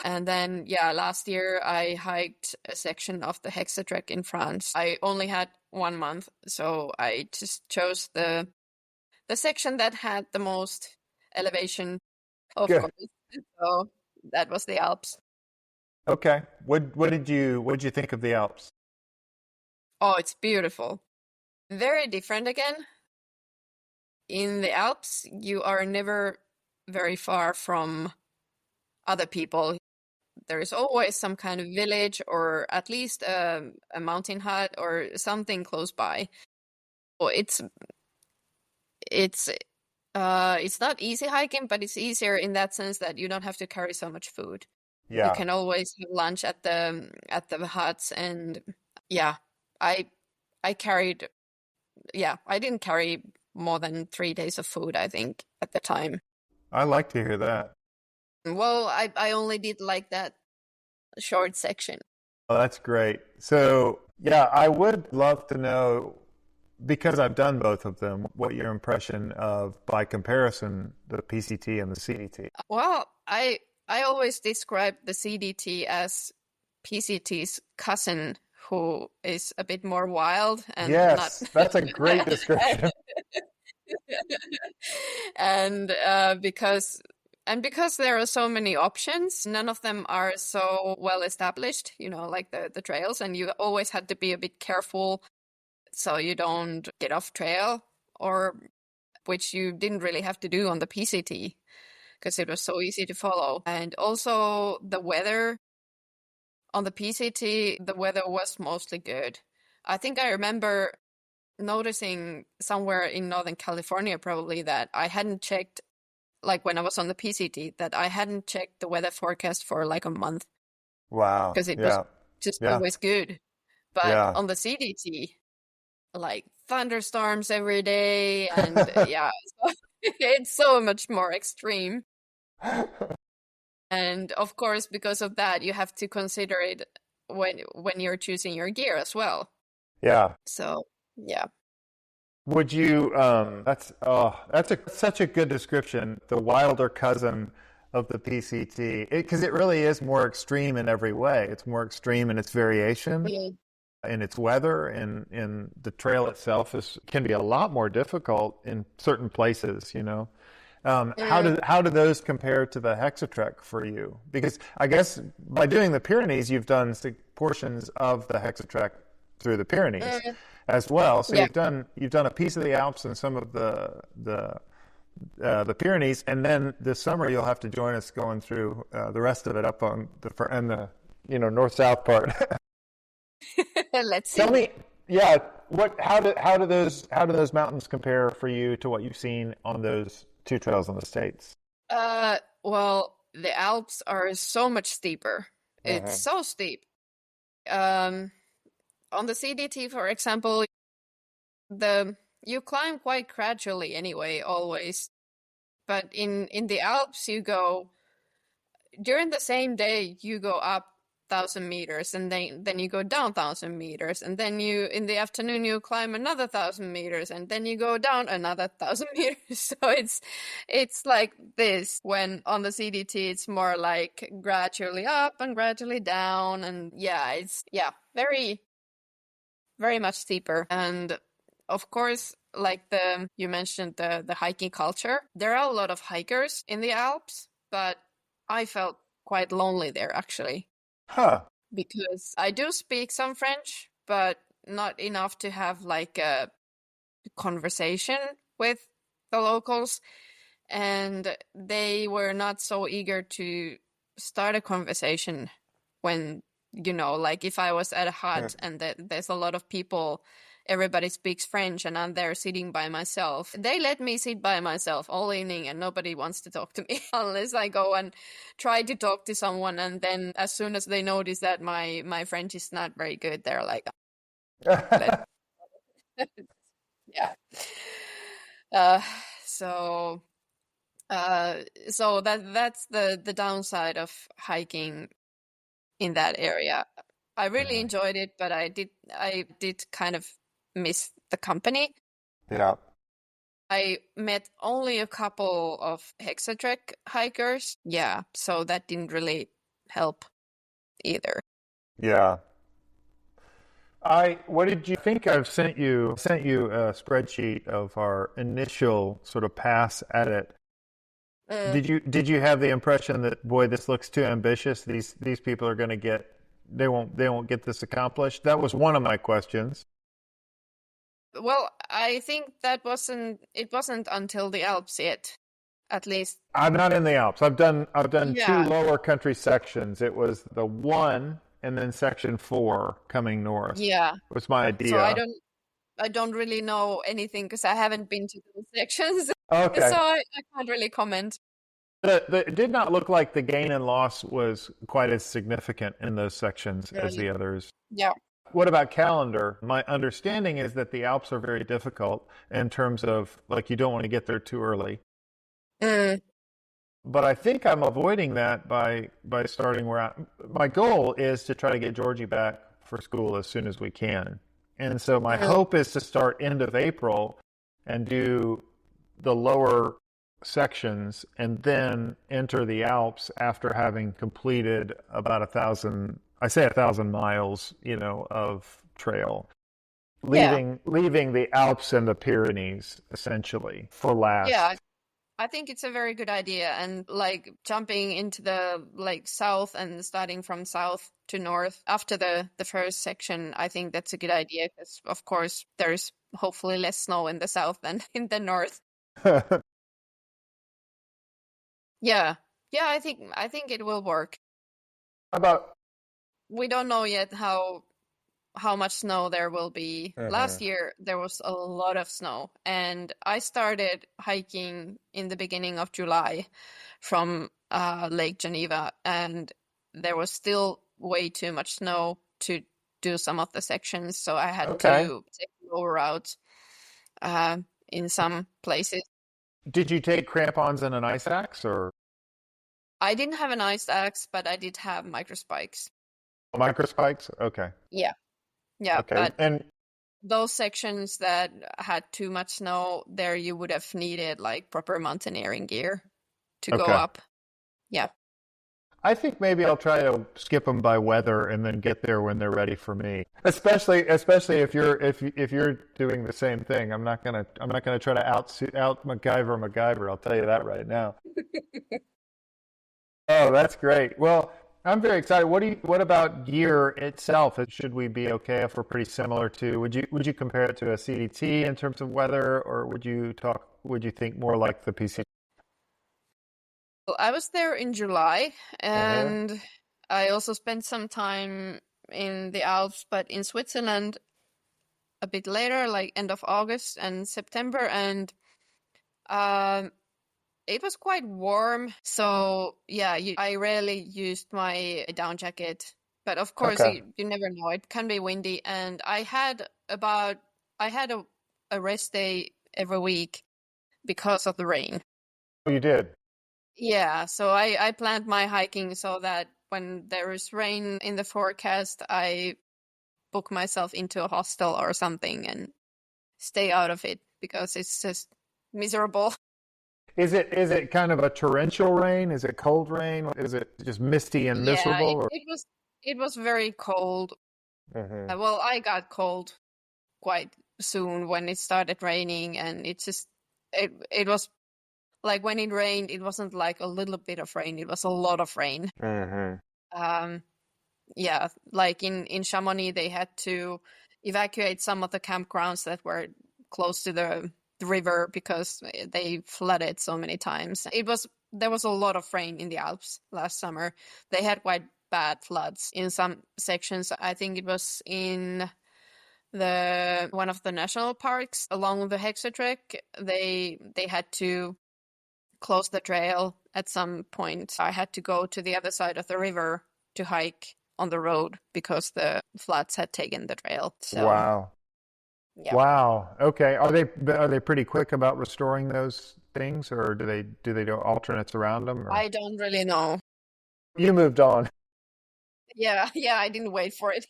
And then, last year I hiked a section of the Hexadrek in France. I only had 1 month, so I just chose the section that had the most elevation, of Good. course. So that was the Alps. Okay. What did you think of the Alps? Oh, it's beautiful. Very different again. In the Alps, you are never very far from other people. There is always some kind of village or at least a mountain hut or something close by. So it's not easy hiking, but it's easier in that sense that you don't have to carry so much food. Yeah. You can always have lunch at the huts, and I carried I didn't carry more than 3 days of food, I think, at the time. I like to hear that. Well, I only did like that short section. Oh, that's great. So, I would love to know, because I've done both of them, what your impression of, by comparison, the PCT and the CDT. Well, I always describe the CDT as PCT's cousin, who is a bit more wild and yes, not... that's a great description. And because there are so many options, none of them are so well established, like the trails, and you always had to be a bit careful so you don't get off trail, or which you didn't really have to do on the PCT because it was so easy to follow. And also the weather on the PCT, the weather was mostly good. I think I remember noticing somewhere in Northern California probably that I hadn't checked, like when I was on the PCT, that I hadn't checked the weather forecast for like a month. Wow. Because it was just always good. But on the CDT, like thunderstorms every day, and it's so much more extreme. And of course, because of that, you have to consider it when you're choosing your gear as well. Yeah. So, yeah. Would you? That's such a good description. The wilder cousin of the PCT, because it really is more extreme in every way. It's more extreme in its variation, in its weather, and the trail itself can be a lot more difficult in certain places. How do those compare to the Hexadrek for you? Because I guess by doing the Pyrenees, you've done portions of the Hexadrek through the Pyrenees. as well. So Yeah. you've done a piece of the Alps and some of the Pyrenees, and then this summer you'll have to join us going through the rest of it up on the north-south part. Let's Tell see. me, yeah, how do those mountains compare for you to what you've seen on those two trails in the States? Well, the Alps are so much steeper. It's Uh-huh. so steep. Um, on the CDT, for example, the you climb quite gradually anyway, always. But in the Alps, you go during the same day, you go up 1,000 meters, and then you go down 1,000 meters, and then you in the afternoon you climb another 1,000 meters, and then you go down another 1,000 meters. So it's like this. When on the CDT, it's more like gradually up and gradually down, and yeah, it's very very much steeper. And of course, like the you mentioned the hiking culture, there are a lot of hikers in the Alps, but I felt quite lonely there actually, Huh. because I do speak some French, but not enough to have like a conversation with the locals, and they were not so eager to start a conversation when, like if I was at a Yeah. hut and there's a lot of people, everybody speaks French, and I'm there sitting by myself. They let me sit by myself all evening, and nobody wants to talk to me unless I go and try to talk to someone. And then as soon as they notice that my French is not very good, they're like, let yeah. Uh, so that's the downside of hiking in that area. I really Mhm. enjoyed it, but I did kind of miss the company. Yeah. I met only a couple of Hexadrek hikers. Yeah, so that didn't really help either. Yeah. What did you think? I've sent you a spreadsheet of our initial sort of pass at it. Mm, Did you have the impression that, boy, this looks too ambitious? These people are going to they won't get this accomplished? That was one of my questions. well, I think it wasn't until the Alps yet, at least. I'm not in the Alps. I've done two Yeah, lower country sections. It was the one and then section four coming north yeah. was my So idea. I don't really know anything because I haven't been to those sections, so Okay. I can't really comment. It did not look like the gain and loss was quite as significant in those sections as the Really. others. Yeah. What about calendar? My understanding is that the Alps are very difficult in terms of, like, you don't want to get there too early. Mm, But I think I'm avoiding that by starting where my goal is to try to get Georgie back for school as soon as we can. And so my mm. hope is to start end of April and do the lower sections and then enter the Alps after having completed about 1,000 miles, of trail, Yeah. leaving the Alps and the Pyrenees essentially for Yeah. last. I think it's a very good idea. And like jumping into the like south and starting from south to north after the first section, I think that's a good idea because of course there's hopefully less snow in the south than in the north. Yeah. Yeah, I think it will work. How about We don't know yet how much snow there will be. uh Last year there was a lot of snow, and I started hiking in the beginning of July from Lake Geneva, and there was still way too much snow to do some of the sections, so I had okay. to take a lower route uh, in some places. Did you take crampons and an ice axe or I didn't have an ice axe, but I did have micro spikes. microspikes? Okay. Yeah, yeah, Okay. but And those sections that had too much snow, there you would have needed like proper mountaineering gear to go okay. up. Yeah. I think maybe I'll try to skip them by weather and then get there when they're ready for me. Especially if you're doing the same thing. I'm not gonna try to out McGyver. I'll tell you that right now. Oh, that's great. Well, I'm very excited. What about gear itself? Should we be okay if we're pretty similar to, would you compare it to a CDT in terms of weather, or would you think more like the PC? Well, I was there in July, Uh-huh. and I also spent some time in the Alps, but in Switzerland a bit later, like end of August and September, and um, it was quite warm. So yeah, I rarely used my down jacket, but of course Okay. you never know. It can be windy, and I had a rest day every week because of the rain. Oh, you did. Yeah, so I planned my hiking so that when there is rain in the forecast, I book myself into a hostel or something and stay out of it because it's just miserable. Is it kind of a torrential rain? Is it cold rain? Is it just misty and Yeah, miserable? it was very cold. Hmm. Well, I got cold quite soon when it started raining, and it was like when it rained, it wasn't like a little bit of rain, it was a lot of rain. Hmm. Um, yeah, like in Chamonix, they had to evacuate some of the campgrounds that were close to the river because they flooded so many times. There was a lot of rain in the Alps last summer. They had quite bad floods in some sections. I think it was in the one of the national parks along the Hexadrek. They had to close the trail at some point. I had to go to the other side of the river to hike on the road because the floods had taken the trail. So, Wow. yeah. Wow. Okay. Are they pretty quick about restoring those things, or do they do alternates around them, or I don't really know. you moved on? Yeah, yeah, I didn't wait for it.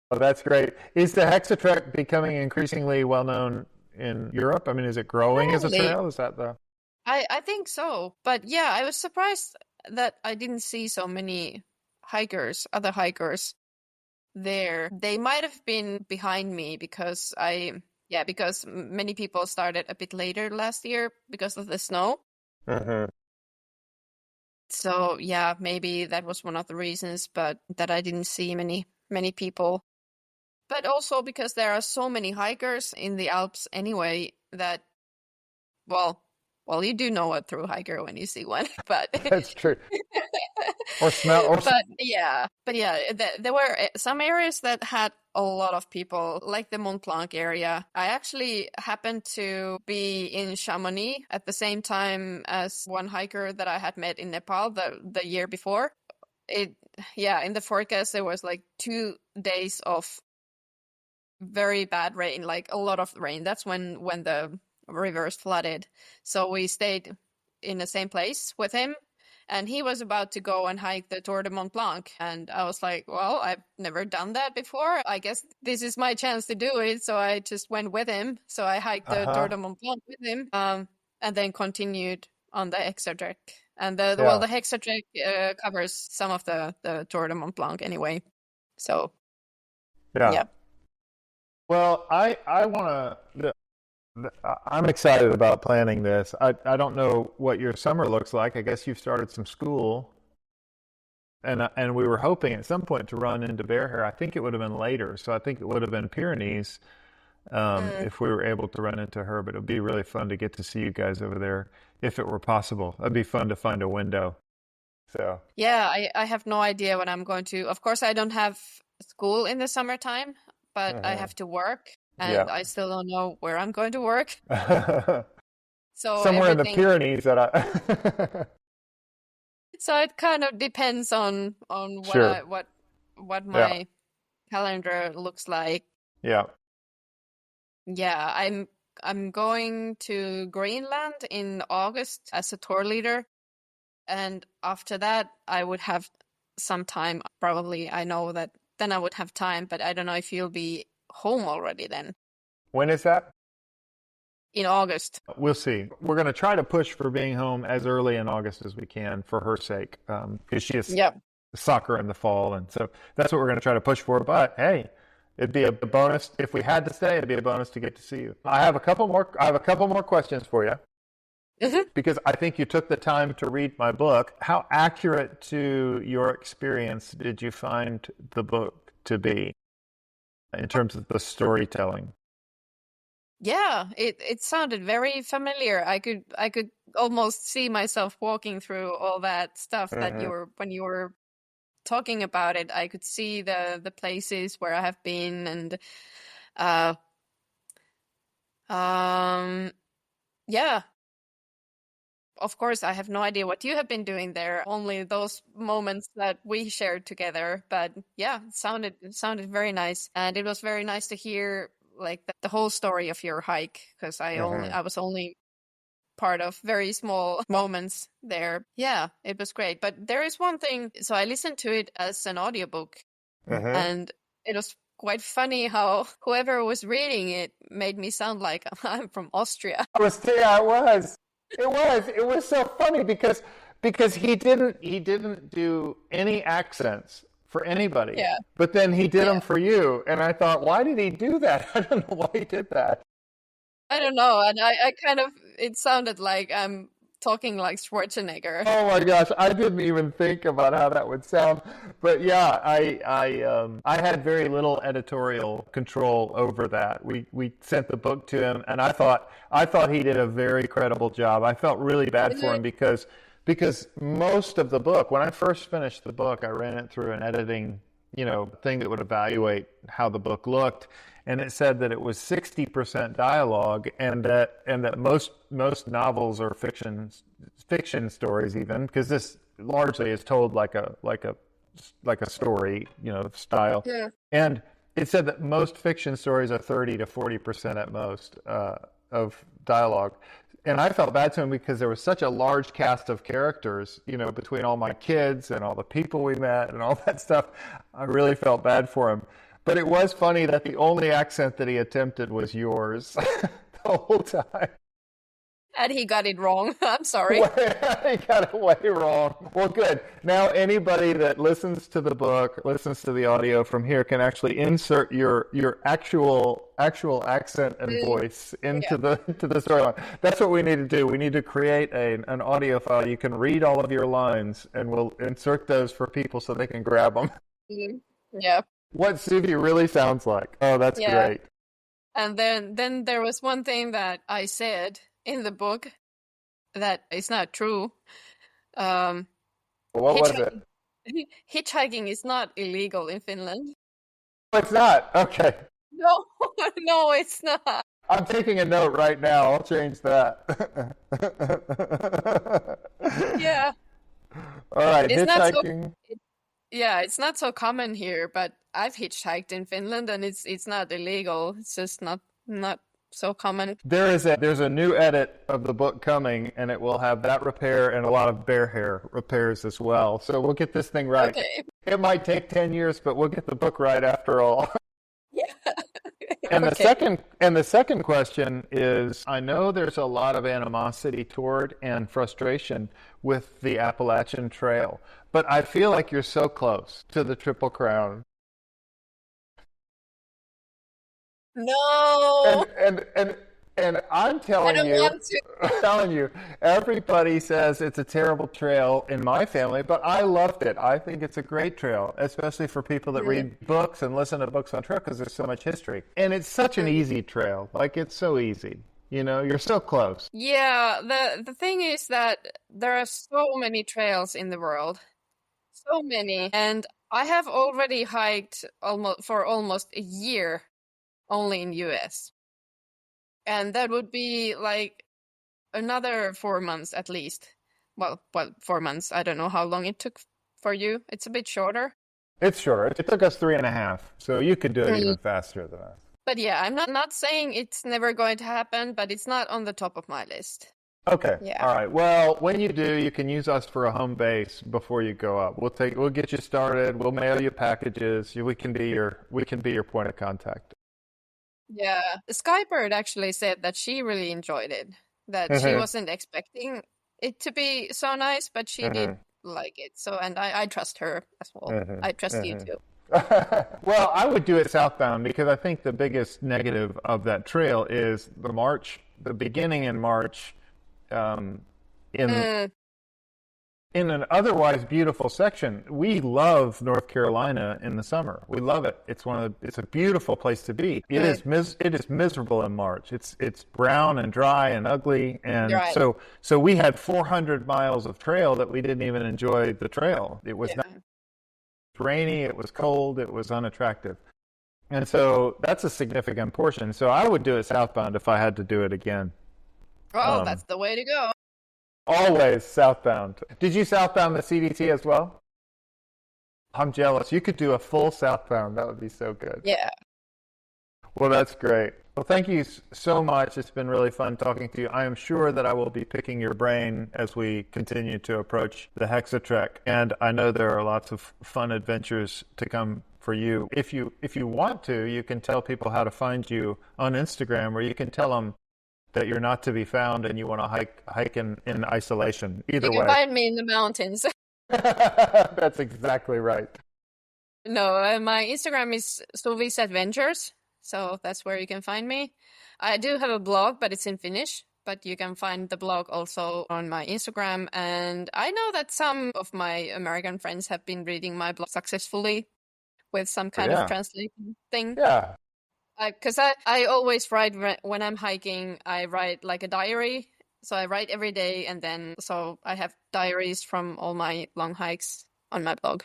Oh, that's great. Is the Hexatrek becoming increasingly well known in Europe? I mean, is it growing as a Apparently, trail? Is that the I think so. But yeah, I was surprised that I didn't see so many other hikers there. They might have been behind me because because many people started a bit later last year because of the snow. Hmm. So yeah, maybe that was one of the reasons, but that I didn't see many people. But also because there are so many hikers in the Alps anyway that well, you do know a true hiker when you see one, but That's true. Or smell or but yeah, there were some areas that had a lot of people, like the Mont Blanc area. I actually happened to be in Chamonix at the same time as one hiker that I had met in Nepal the year before. It Yeah, in the forecast there was like 2 days of very bad rain, like a lot of rain. That's when the rivers flooded. So we stayed in the same place with him, and he was about to go and hike the Tour de Mont Blanc. And I was like, well, I've never done that before. I guess this is my chance to do it. So I just went with him. So I hiked the Tour uh-huh. de Mont Blanc with him, and then continued on the Hexadrek. And Yeah. the Hexadrek covers some of the Tour de Mont Blanc anyway. So Yeah. yeah. Well, I want to. I'm excited about planning this. I don't know what your summer looks like. I guess you've started some school, and we were hoping at some point to run into Bear Hair. I think it would have been later, so I think it would have been Pyrenees Mm. if we were able to run into her. But it would be really fun to get to see you guys over there if it were possible. It'd be fun to find a window. So. Yeah, I have no idea when I'm going to. Of course, I don't have school in the summertime, but I Hmm. have to work, and Yeah. I still don't know where I'm going to work. So Somewhere in the everything, Pyrenees that I. so it kind of depends on Sure. what Yeah. my calendar looks like. Yeah. Yeah, I'm going to Greenland in August as a tour leader, and after that, I would have some time. Probably, I know that then I would have time, but I don't know if you'll be home already then When is that? in August. We'll see. We're going to try to push for being home as early in August as we can for her sake, because she has Yep. soccer in the fall, and so that's what we're going to try to push for. But hey, it'd be a bonus if we had to stay. It'd be a bonus to get to see you. I have a couple more questions for you. Mhm. because I think you took the time to read my book. How accurate to your experience did you find the book to be in terms of the storytelling? Yeah, it sounded very familiar. I could almost see myself walking through all that stuff that Hmm. when you were talking about it. I could see the places where I have been, and uh um yeah, of course I have no idea what you have been doing there, only those moments that we shared together. But yeah, it sounded very nice, and it was very nice to hear like the whole story of your hike, because Hmm. I was only part of very small moments there. Yeah, it was great. But there is one thing, so I listened to it as an audiobook, Hmm. and it was quite funny how whoever was reading it made me sound like I'm from Austria. Yeah, it was. It was. It was so funny because he didn't do any accents for anybody, Yeah, but then he did them yeah. for you, and I thought, why did he do that? I don't know why he did that. I don't know, and I kind of, it sounded like I'm talking like Schwarzenegger. Oh my gosh, I didn't even think about how that would sound. But yeah, I had very little editorial control over that. We sent the book to him, and I thought he did a very credible job. I felt really bad for Mhm. him because most of the book, when I first finished the book, I ran it through an editing, thing that would evaluate how the book looked, and it said that it was 60% dialogue, and that most novels are fiction stories, even because this largely is told like a story, style. Yeah. And it said that most fiction stories are 30 to 40% at most of dialogue. And I felt bad to him because there was such a large cast of characters, between all my kids and all the people we met and all that stuff. I really felt bad for him. But it was funny that the only accent that he attempted was yours the whole time. And he got it wrong. I'm sorry. I got it way wrong. Well, good. Now anybody that listens to the book, listens to the audio from here, can actually insert your actual accent and Mm, voice yeah. into the storyline. That's what we need to do. We need to create an audio file. You can read all of your lines, and we'll insert those for people so they can grab them. Mhm. Yeah. What Suvi really sounds like. Oh, that's Yeah. great. And then there was one thing that I said in the book that is not true. Um, What was it? hitchhiking, hitchhiking is not illegal in Finland. Oh, it's not. Okay. No, no, it's not. I'm taking a note right now. I'll change that. Yeah, All right, it's not so. hitchhiking. It, yeah, it's not so common here, but I've hitchhiked in Finland, and it's not illegal. It's just not so common. There's a new edit of the book coming, and it will have that repair and a lot of bear hair repairs as well. So we'll get this thing right. Okay. It might take 10 years, but we'll get the book right after all. Yeah. And the Okay. second question is, I know there's a lot of animosity toward and frustration with the Appalachian Trail, but I feel like you're so close to the Triple Crown. And No, and and and I'm I telling don't you, want to. everybody says it's a terrible trail in my family, but I loved it. I think it's a great trail, especially for people that Mm, read books and listen to books on trail because there's so much history. And it's such an mm. easy trail. Like it's so easy. You're so close. Yeah, the thing is that there are so many trails in the world, so many, and I have already hiked almost a year only in US, and that would be like another 4 months at least. Well, 4 months. I don't know how long it took for you. It's a bit shorter. It's short. It took us 3.5, so you could do it Mm. even faster than us. But yeah, I'm not saying it's never going to happen, but it's not on the top of my list. Okay. Yeah. All right. Well, when you do, you can use us for a home base before you go up. We'll get you started. We'll mail you packages. We can be your point of contact. Yeah. Skybird actually said that she really enjoyed it, that she Hmm. wasn't expecting it to be so nice, but she did Hmm. like it. So, and I trust her as well. Hmm. I trust you Hmm. too. Well, I would do it southbound because I think the biggest negative of that trail is the March, the beginning in March, in Mm, in an otherwise beautiful section. We love North Carolina in the summer. We love it. It's a beautiful place to be. good. It is miserable in March. It's brown and dry and ugly, and Right. so we had 400 miles of trail that we didn't even enjoy the trail. It was not Yeah. rainy, it was cold, it was unattractive. And so that's a significant portion. So I would do it southbound if I had to do it again. Oh, Um, that's the way to go. Always southbound. Did you southbound the CDT as well? I'm jealous. You could do a full southbound. That would be so good. Yeah. Well, that's great. Well, thank you so much. It's been really fun talking to you. I am sure that I will be picking your brain as we continue to approach the Hexadrek, and I know there are lots of fun adventures to come for you. If you want to, you can tell people how to find you on Instagram, or you can tell them that you're not to be found and you want to hike in isolation. You Either can way. find me in the mountains. That's exactly right. No, my Instagram is Suvi's Adventures, so that's where you can find me. I do have a blog, but it's in Finnish, but you can find the blog also on my Instagram. And I know that some of my American friends have been reading my blog successfully with some kind of Yeah. translation thing. Yeah. Because I always write when I'm hiking, I write like a diary. So I write every day, and then so I have diaries from all my long hikes on my blog.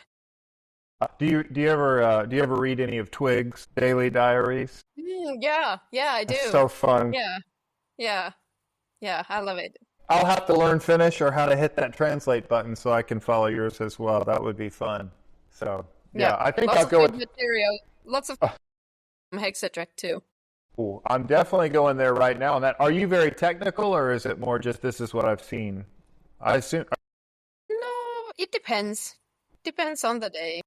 Do you ever read any of Twig's daily diaries? Yeah, I That's do. so fun. Yeah, yeah, yeah, I love it. I'll have to learn Finnish or how to hit that translate button so I can follow yours as well. That would be fun. So Yeah, yeah, I think lots I'll of go good with. material, lots of Hexadrek too. Ooh, I'm definitely going there right now. And that, are you very technical, or is it more just this is what I've seen? I assume. No, it depends. Depends on the day.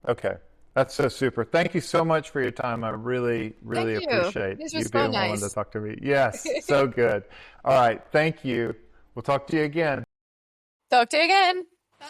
Okay, that's so super. Thank you so much for your time. I really, Thank really you. appreciate This you was so being willing to nice. talk to me. Yes, so good. All right, thank you. We'll talk to you again. Talk to you again. Bye.